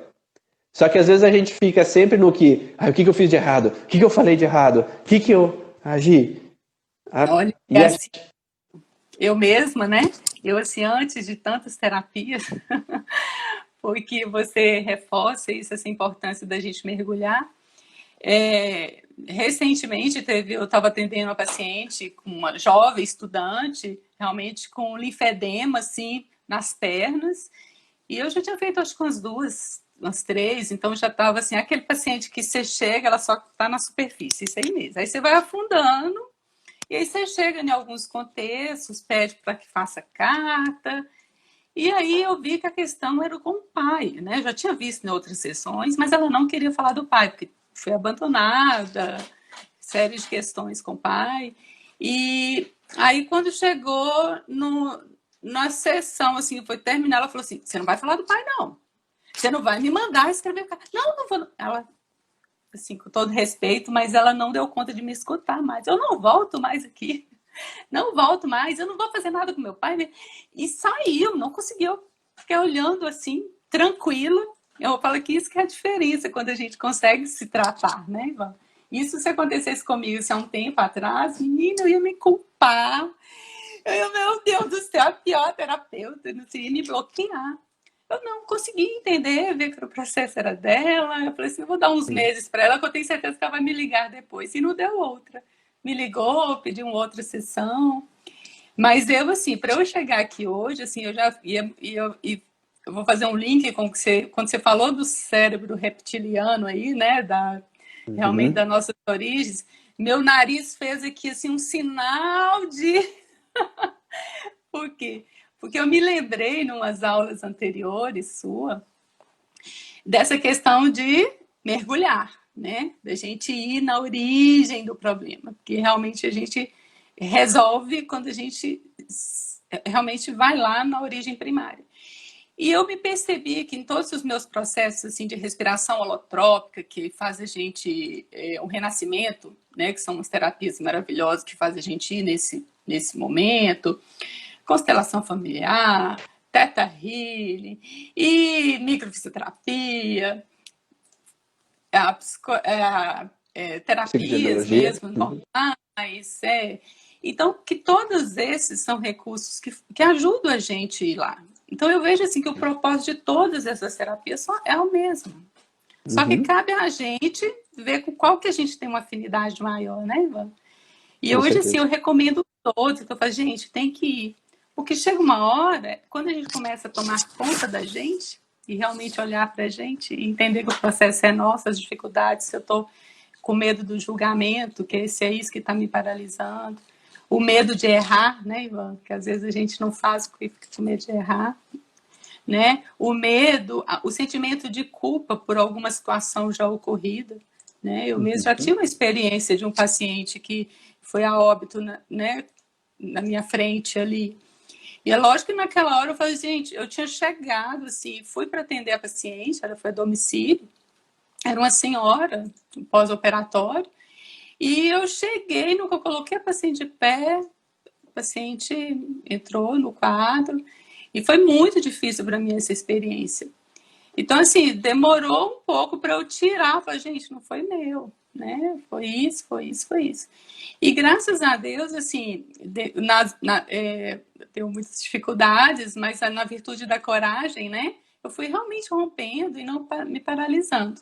Só que às vezes a gente fica sempre no que, o que eu fiz de errado? O que eu falei de errado? O que eu agi? Olha, E é a... assim, eu mesma, né? Eu, assim, antes de tantas terapias, porque você reforça isso, essa importância da gente mergulhar. Recentemente eu estava atendendo uma paciente, uma jovem estudante, realmente com linfedema, assim, nas pernas, e eu já tinha feito, acho que umas três, então já estava assim, aquele paciente que você chega, ela só está na superfície, isso aí mesmo. Aí você vai afundando, e aí você chega em alguns contextos, pede para que faça carta, e aí eu vi que a questão era com o pai, né? Eu já tinha visto em outras sessões, mas ela não queria falar do pai, porque foi abandonada, série de questões com o pai. E aí quando chegou na sessão, assim, foi terminar, ela falou assim, você não vai falar do pai, não. Você não vai me mandar escrever. Não, não vou. Ela, assim, com todo respeito, mas ela não deu conta de me escutar mais. Eu não volto mais aqui. Não volto mais, eu não vou fazer nada com meu pai. E saiu, não conseguiu. Fiquei olhando assim, tranquila. Eu falo que isso que é a diferença quando a gente consegue se tratar, né, Ivan? Isso se acontecesse comigo há um tempo atrás, menina, eu ia me culpar. Meu Deus do céu, a pior terapeuta, não sei, me bloquear. Eu não consegui entender, ver que o processo era dela. Eu falei assim, eu vou dar uns meses para ela, que eu tenho certeza que ela vai me ligar depois. E não deu outra. Me ligou, pediu uma outra sessão. Mas eu, assim, para eu chegar aqui hoje, assim, eu já eu vou fazer um link com que quando você falou do cérebro reptiliano aí, né, realmente das nossas origens, meu nariz fez aqui, assim, um sinal de... Por quê? Porque eu me lembrei, em umas aulas anteriores sua, dessa questão de mergulhar, né? Da gente ir na origem do problema, porque realmente a gente resolve quando a gente realmente vai lá na origem primária. E eu me percebi que em todos os meus processos assim, de respiração holotrópica, que faz a gente, um renascimento, né, que são umas terapias maravilhosas que faz a gente ir nesse momento, constelação familiar, Theta Healing e microfisioterapia, terapias mesmo normais. Então, que todos esses são recursos que ajudam a gente a ir lá. Então, eu vejo assim que o propósito de todas essas terapias só é o mesmo. Só que cabe a gente ver com qual que a gente tem uma afinidade maior, né, Ivan? E hoje, assim, eu recomendo todos. Então, eu falo, gente, tem que ir. Porque chega uma hora, quando a gente começa a tomar conta da gente e realmente olhar para a gente e entender que o processo é nosso, as dificuldades, se eu estou com medo do julgamento, que esse é isso que está me paralisando, o medo de errar, né, Ivan? Que às vezes a gente não faz porque fica com medo de errar, né? O medo, o sentimento de culpa por alguma situação já ocorrida, né? Eu mesmo já tive uma experiência de um paciente que foi a óbito, né, na minha frente ali. E é lógico que naquela hora eu falei, gente, eu tinha chegado, assim, fui para atender a paciente, ela foi a domicílio, era uma senhora, pós-operatório, e eu cheguei, no que eu coloquei a paciente de pé, a paciente entrou no quadro, e foi muito difícil para mim essa experiência. Então, assim, demorou um pouco para eu tirar, falei, gente, não foi meu, né? Foi isso, foi isso, foi isso. E graças a Deus, assim, tenho muitas dificuldades, mas na virtude da coragem, né? Eu fui realmente rompendo e não me paralisando.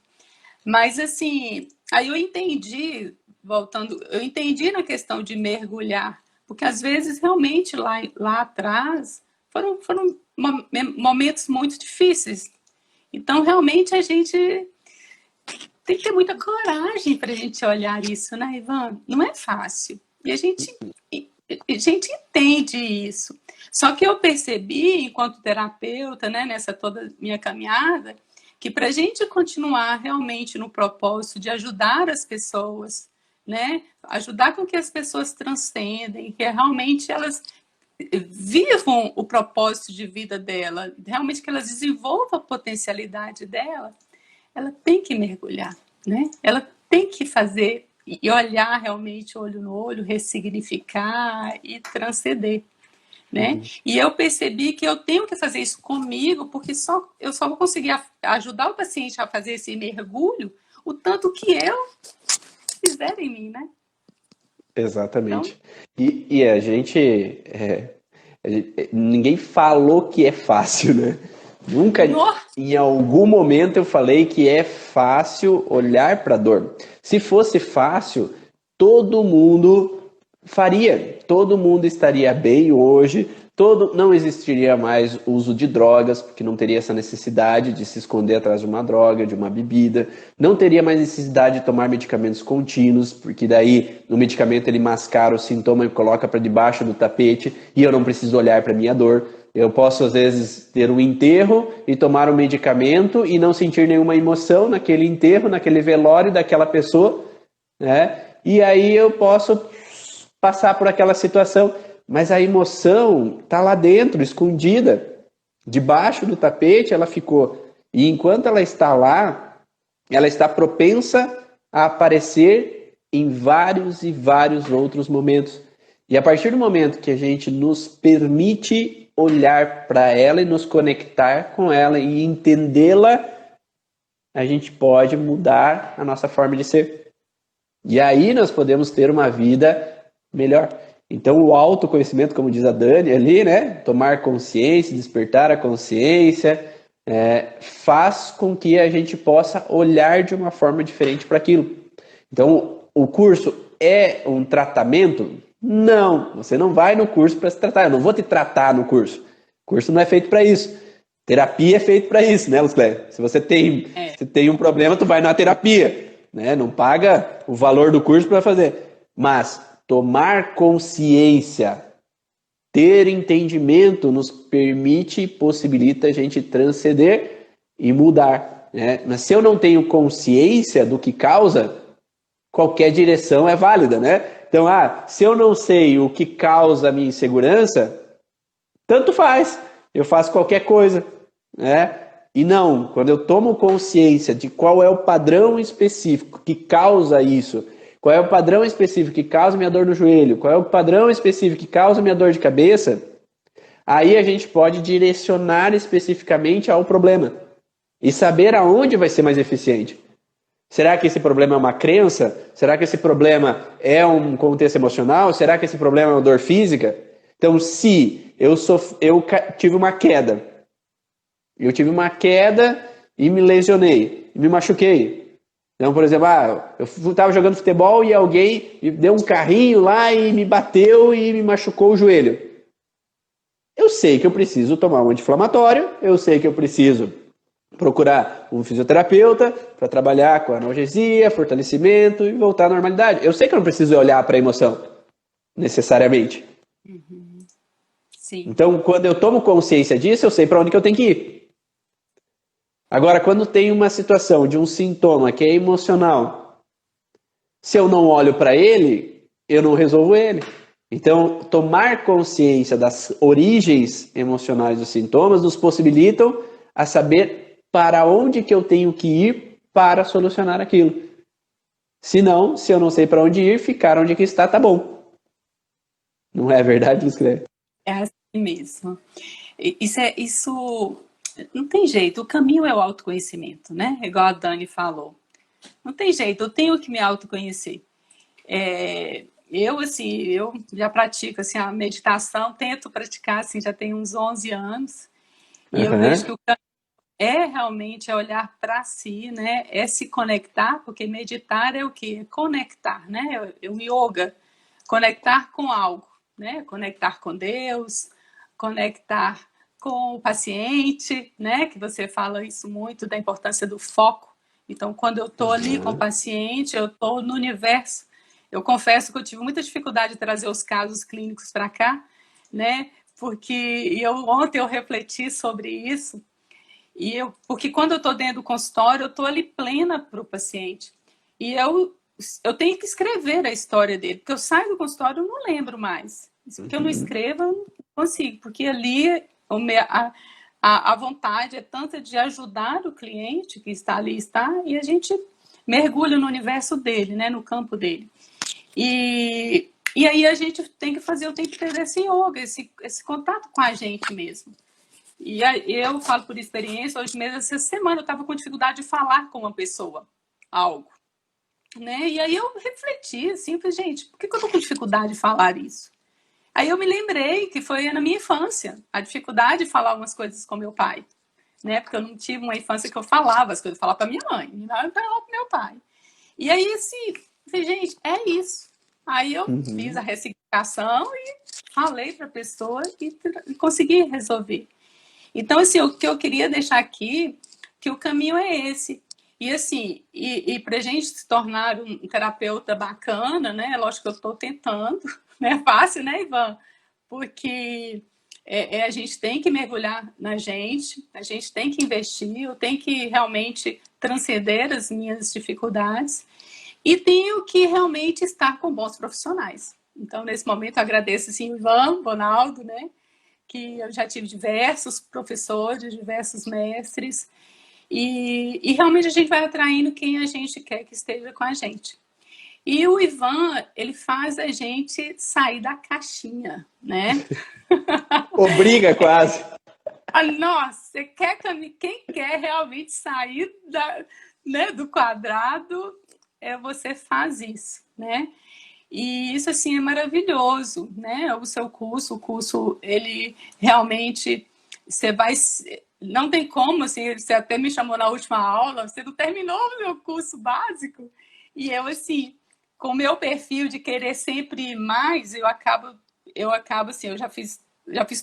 Mas, assim, aí eu entendi, voltando, eu entendi na questão de mergulhar, porque às vezes realmente lá atrás foram momentos muito difíceis. Então, realmente, a gente tem que ter muita coragem para a gente olhar isso, né, Ivan? Não é fácil. E a gente entende isso. Só que eu percebi, enquanto terapeuta, né, nessa toda minha caminhada, que para a gente continuar realmente no propósito de ajudar as pessoas, né, ajudar com que as pessoas transcendem, que realmente elas vivam o propósito de vida dela, realmente que elas desenvolvam a potencialidade dela, ela tem que mergulhar, né? Ela tem que fazer e olhar realmente olho no olho, ressignificar e transcender, né? E eu percebi que eu tenho que fazer isso comigo, porque eu só vou conseguir ajudar o paciente a fazer esse mergulho o tanto que eu fizer em mim, né? Então, Exatamente. E ninguém falou que é fácil, né? Nunca, nossa, em algum momento eu falei que é fácil olhar para a dor. Se fosse fácil, todo mundo faria, todo mundo estaria bem hoje, não existiria mais uso de drogas, porque não teria essa necessidade de se esconder atrás de uma droga, de uma bebida, não teria mais necessidade de tomar medicamentos contínuos, porque daí o medicamento ele mascara o sintoma e coloca para debaixo do tapete e eu não preciso olhar para minha dor. Eu posso, às vezes, ter um enterro e tomar um medicamento e não sentir nenhuma emoção naquele enterro, naquele velório daquela pessoa, né? E aí eu posso passar por aquela situação, mas a emoção está lá dentro, escondida, debaixo do tapete, ela ficou. E enquanto ela está lá, ela está propensa a aparecer em vários e vários outros momentos. E a partir do momento que a gente nos permite olhar para ela e nos conectar com ela e entendê-la, a gente pode mudar a nossa forma de ser. E aí nós podemos ter uma vida melhor. Então, o autoconhecimento, como diz a Dani ali, né? Tomar consciência, despertar a consciência, faz com que a gente possa olhar de uma forma diferente para aquilo. Então, o curso é um tratamento? Não, você não vai no curso para se tratar. Eu não vou te tratar no curso. O curso não é feito para isso. Terapia é feito para isso, né, Lucélia? Se tem um problema, tu vai na terapia, né? Não paga o valor do curso para fazer. Mas tomar consciência, ter entendimento nos permite e possibilita a gente transcender e mudar, né? Mas se eu não tenho consciência do que causa, qualquer direção é válida, né? Então, se eu não sei o que causa a minha insegurança, tanto faz, eu faço qualquer coisa, né? E não, quando eu tomo consciência de qual é o padrão específico que causa isso, qual é o padrão específico que causa minha dor no joelho, qual é o padrão específico que causa minha dor de cabeça, aí a gente pode direcionar especificamente ao problema e saber aonde vai ser mais eficiente. Será que esse problema é uma crença? Será que esse problema é um contexto emocional? Será que esse problema é uma dor física? Então, se eu tive uma queda, e me lesionei, me machuquei. Então, por exemplo, eu estava jogando futebol e alguém me deu um carrinho lá e me bateu e me machucou o joelho. Eu sei que eu preciso tomar um anti-inflamatório, eu sei que eu preciso procurar um fisioterapeuta para trabalhar com analgesia, fortalecimento e voltar à normalidade. Eu sei que eu não preciso olhar para a emoção, necessariamente. sim. Então, quando eu tomo consciência disso, eu sei para onde que eu tenho que ir. Agora, quando tem uma situação de um sintoma que é emocional, se eu não olho para ele, eu não resolvo ele. Então, tomar consciência das origens emocionais dos sintomas nos possibilitam a saber para onde que eu tenho que ir para solucionar aquilo. Se não, se eu não sei para onde ir, ficar onde que está, tá bom. Não é verdade, Lucreia? É assim mesmo. Isso não tem jeito, o caminho é o autoconhecimento, né? Igual a Dani falou. Não tem jeito, eu tenho que me autoconhecer. Eu já pratico assim, a meditação, tento praticar assim, já tem uns 11 anos, e eu vejo que o caminho realmente olhar para si, né? É se conectar, porque meditar é o quê? É conectar, né? O yoga, conectar com algo, né? Conectar com Deus, conectar com o paciente, né? Que você fala isso muito da importância do foco. Então, quando eu estou ali com o paciente, eu estou no universo. Eu confesso que eu tive muita dificuldade de trazer os casos clínicos para cá, né? Porque ontem eu refleti sobre isso. Porque quando eu estou dentro do consultório, eu estou ali plena para o paciente. E eu tenho que escrever a história dele, porque eu saio do consultório e não lembro mais. Porque eu não escrevo, eu não consigo, porque ali a vontade é tanta de ajudar o cliente que está ali, e a gente mergulha no universo dele, né, no campo dele. E aí a gente tem que ter esse yoga, esse contato com a gente mesmo. E eu falo por experiência, hoje mesmo, essa semana eu estava com dificuldade de falar com uma pessoa algo. né? E aí eu refleti, assim, falei, gente, por que eu tô com dificuldade de falar isso? Aí eu me lembrei que foi na minha infância, a dificuldade de falar algumas coisas com meu pai, né? Porque eu não tive uma infância que eu falava as coisas, eu falava para minha mãe, e não para meu pai. E aí, assim, falei, gente, é isso. Aí eu fiz a Uhum. ressignificação e falei para a pessoa e consegui resolver. Então, assim, o que eu queria deixar aqui, que o caminho é esse. E assim, para a gente se tornar um terapeuta bacana, né? Lógico que eu estou tentando, não é fácil, né, Ivan? Porque a gente tem que mergulhar na gente, a gente tem que investir, eu tenho que realmente transcender as minhas dificuldades e tenho que realmente estar com bons profissionais. Então, nesse momento, eu agradeço, assim, o Ivan, Ronaldo, né? Que eu já tive diversos professores, diversos mestres, e realmente a gente vai atraindo quem a gente quer que esteja com a gente. E o Ivan, ele faz a gente sair da caixinha, né? Obriga quase. Ah, nossa, quem quer realmente sair né, do quadrado, você faz isso, né? E isso, assim, é maravilhoso, né? O curso, ele realmente, você vai... Não tem como, assim, você até me chamou na última aula, você não terminou o meu curso básico. E eu, assim, com o meu perfil de querer sempre mais, eu acabo assim, eu já fiz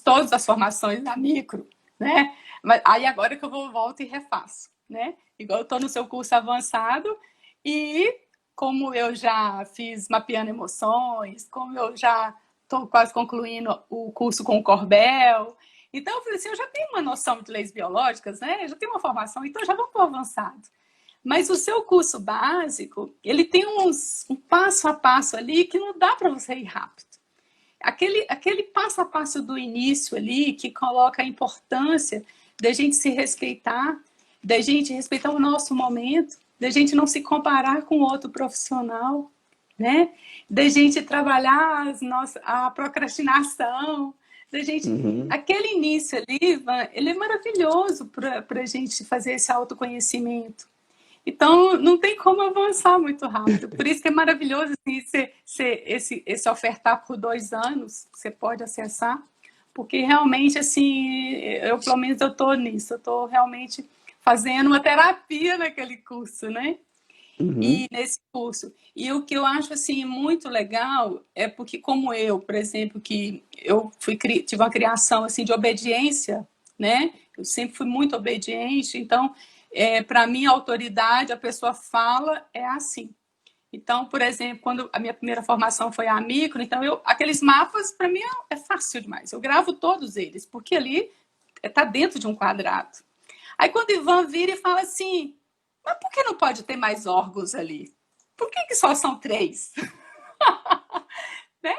todas as formações da micro, né? Mas aí agora que eu volto e refaço, né? Igual eu estou no seu curso avançado e como eu já fiz mapeando emoções, como eu já estou quase concluindo o curso com o Corbel. Então, eu falei assim, eu já tenho uma noção de leis biológicas, né? Eu já tenho uma formação, então já vou para o avançado. Mas o seu curso básico, ele tem um passo a passo ali que não dá para você ir rápido. Aquele passo a passo do início ali, que coloca a importância da gente se respeitar, da gente respeitar o nosso momento, da gente não se comparar com outro profissional, né? Da gente trabalhar a procrastinação, da gente... Uhum. Aquele início ali, Ivan, ele é maravilhoso para a gente fazer esse autoconhecimento. Então, não tem como avançar muito rápido. Por isso que é maravilhoso assim, esse ofertar por 2 anos, você pode acessar, porque realmente, assim, pelo menos eu estou nisso, eu estou realmente fazendo uma terapia naquele curso, né? Uhum. E nesse curso. E o que eu acho, assim, muito legal é porque, como eu, por exemplo, que eu tive uma criação, assim, de obediência, né? Eu sempre fui muito obediente, então para mim, a autoridade, a pessoa fala, é assim. Então, por exemplo, quando a minha primeira formação foi a micro, então aqueles mapas, para mim, é fácil demais. Eu gravo todos eles, porque ali está dentro de um quadrado. Aí, quando o Ivan vira e fala assim, mas por que não pode ter mais órgãos ali? Por que só são 3? Né?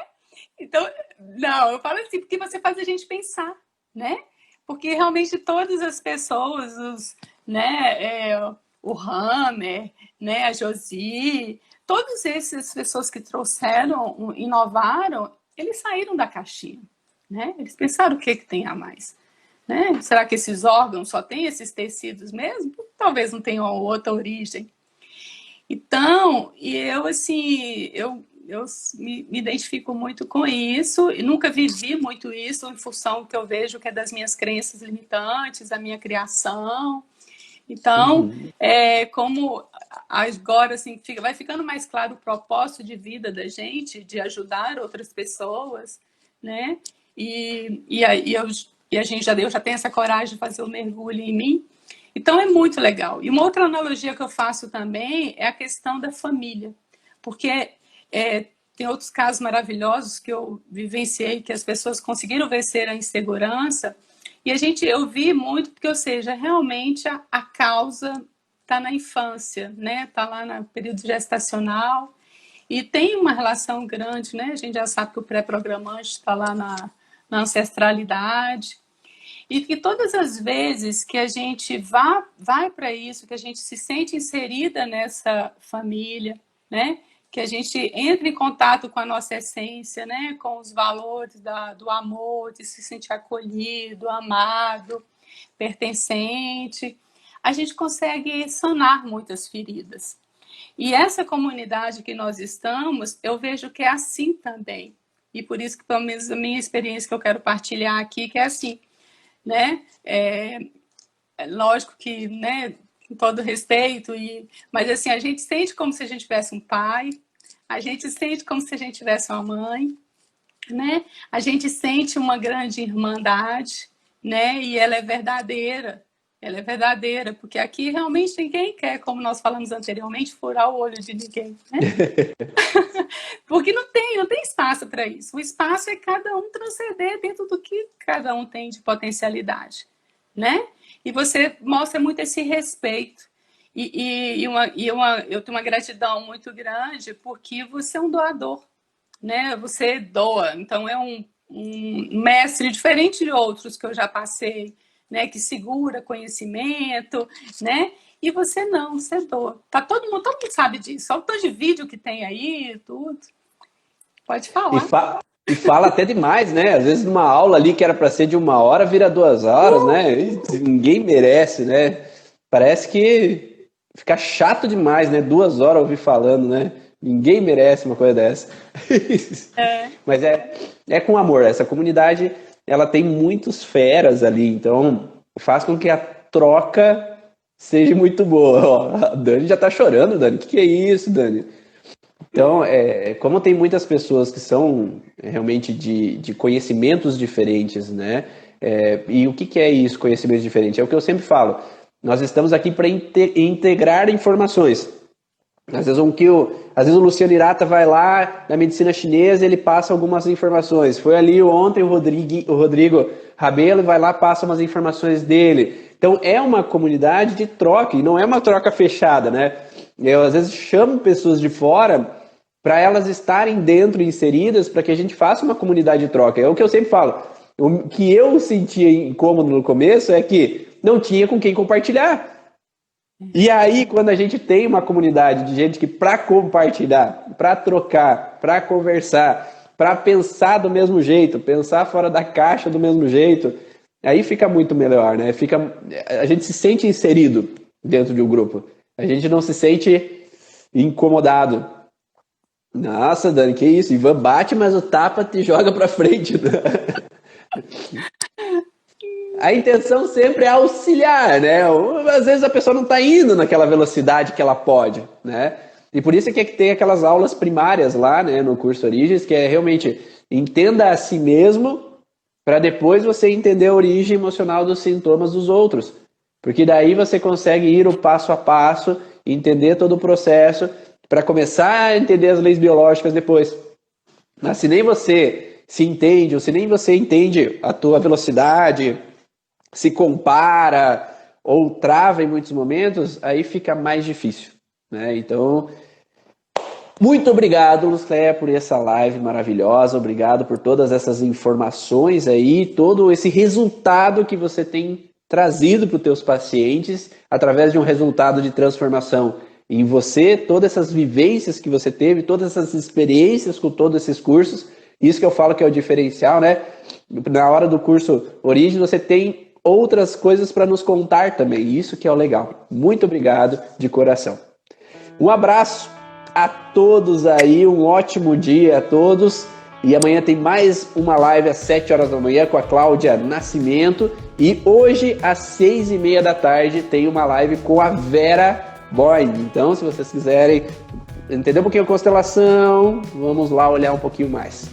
Então, não, eu falo assim, porque você faz a gente pensar, né? Porque realmente todas as pessoas, né, o Hammer, né, a Josi, todas essas pessoas que trouxeram, inovaram, eles saíram da caixinha, né? Eles pensaram o que tem a mais, né? Será que esses órgãos só têm esses tecidos mesmo? Talvez não tenham outra origem. Então, e eu, assim, eu me identifico muito com isso, e nunca vivi muito isso em função do que eu vejo que é das minhas crenças limitantes, da minha criação. Então, Uhum. como agora, assim, vai ficando mais claro o propósito de vida da gente, de ajudar outras pessoas, né? E a gente eu já tenho essa coragem de fazer o mergulho em mim. Então é muito legal. E uma outra analogia que eu faço também é a questão da família, porque tem outros casos maravilhosos que eu vivenciei, que as pessoas conseguiram vencer a insegurança, e eu vi muito, porque, ou seja, realmente a causa está na infância, né? Está lá no período gestacional, e tem uma relação grande, né? A gente já sabe que o pré-programante está lá na ancestralidade. E que todas as vezes que a gente vai para isso, que a gente se sente inserida nessa família, né? Que a gente entra em contato com a nossa essência, né? Com os valores do amor, de se sentir acolhido, amado, pertencente, a gente consegue sanar muitas feridas. E essa comunidade que nós estamos, eu vejo que é assim também. E por isso que, pelo menos, a minha experiência que eu quero partilhar aqui, que é assim, né? Lógico que, né, com todo respeito, mas assim, a gente sente como se a gente tivesse um pai, a gente sente como se a gente tivesse uma mãe, né? A gente sente uma grande irmandade, né? E ela é verdadeira. Ela é verdadeira, porque aqui realmente ninguém quer, como nós falamos anteriormente, furar o olho de ninguém, né? Porque não tem espaço para isso. O espaço é cada um transcender dentro do que cada um tem de potencialidade, né? E você mostra muito esse respeito. Eu tenho uma gratidão muito grande porque você é um doador, né? Você doa, então é um mestre diferente de outros que eu já passei, né? Que segura conhecimento, né? E você não, você doa. Todo mundo sabe disso. Só o tanto de vídeo que tem aí, tudo. Pode falar. E fala até demais, né? Às vezes numa aula ali que era para ser de 1 hora, vira 2 horas, né? E ninguém merece, né? Parece que fica chato demais, né? 2 horas ouvir falando, né? Ninguém merece uma coisa dessa. Mas é com amor. Essa comunidade, ela tem muitos feras ali, então faz com que a troca seja muito boa. Ó, a Dani já tá chorando, Dani. O que é isso, Dani? Então, como tem muitas pessoas que são realmente de conhecimentos diferentes, né? E o que é isso, conhecimentos diferentes? É o que eu sempre falo. Nós estamos aqui para integrar informações. Às vezes o Luciano Hirata vai lá na medicina chinesa e ele passa algumas informações. Foi ali ontem o Rodrigo Rabelo vai lá e passa umas informações dele. Então é uma comunidade de troca e não é uma troca fechada, né? Eu às vezes chamo pessoas de fora para elas estarem dentro, inseridas, para que a gente faça uma comunidade de troca. É o que eu sempre falo. O que eu sentia incômodo no começo é que não tinha com quem compartilhar. E aí, quando a gente tem uma comunidade de gente que para compartilhar, para trocar, para conversar, para pensar do mesmo jeito, pensar fora da caixa do mesmo jeito, aí fica muito melhor, né? A gente se sente inserido dentro de um grupo. A gente não se sente incomodado. Nossa, Dani, que isso? Ivan bate, mas o tapa te joga para frente. Né? A intenção sempre é auxiliar, né? Às vezes a pessoa não está indo naquela velocidade que ela pode, né? E por isso é que tem aquelas aulas primárias lá, né, no curso Origens, que é realmente entenda a si mesmo para depois você entender a origem emocional dos sintomas dos outros. Porque daí você consegue ir o passo a passo, entender todo o processo, para começar a entender as leis biológicas depois. Mas se nem você se entende, ou se nem você entende a tua velocidade, se compara ou trava em muitos momentos, aí fica mais difícil, né? Então, muito obrigado, Lucléia, por essa live maravilhosa, obrigado por todas essas informações aí, todo esse resultado que você tem trazido para os teus pacientes, através de um resultado de transformação em você, todas essas vivências que você teve, todas essas experiências com todos esses cursos, isso que eu falo que é o diferencial, né? Na hora do curso Origem, você tem outras coisas para nos contar também, isso que é o legal. Muito obrigado de coração. Um abraço a todos aí, um ótimo dia a todos. E amanhã tem mais uma live às 7 horas da manhã com a Cláudia Nascimento. E hoje, às 6h30 da tarde, tem uma live com a Vera Boing. Então, se vocês quiserem entender um pouquinho a constelação, vamos lá olhar um pouquinho mais.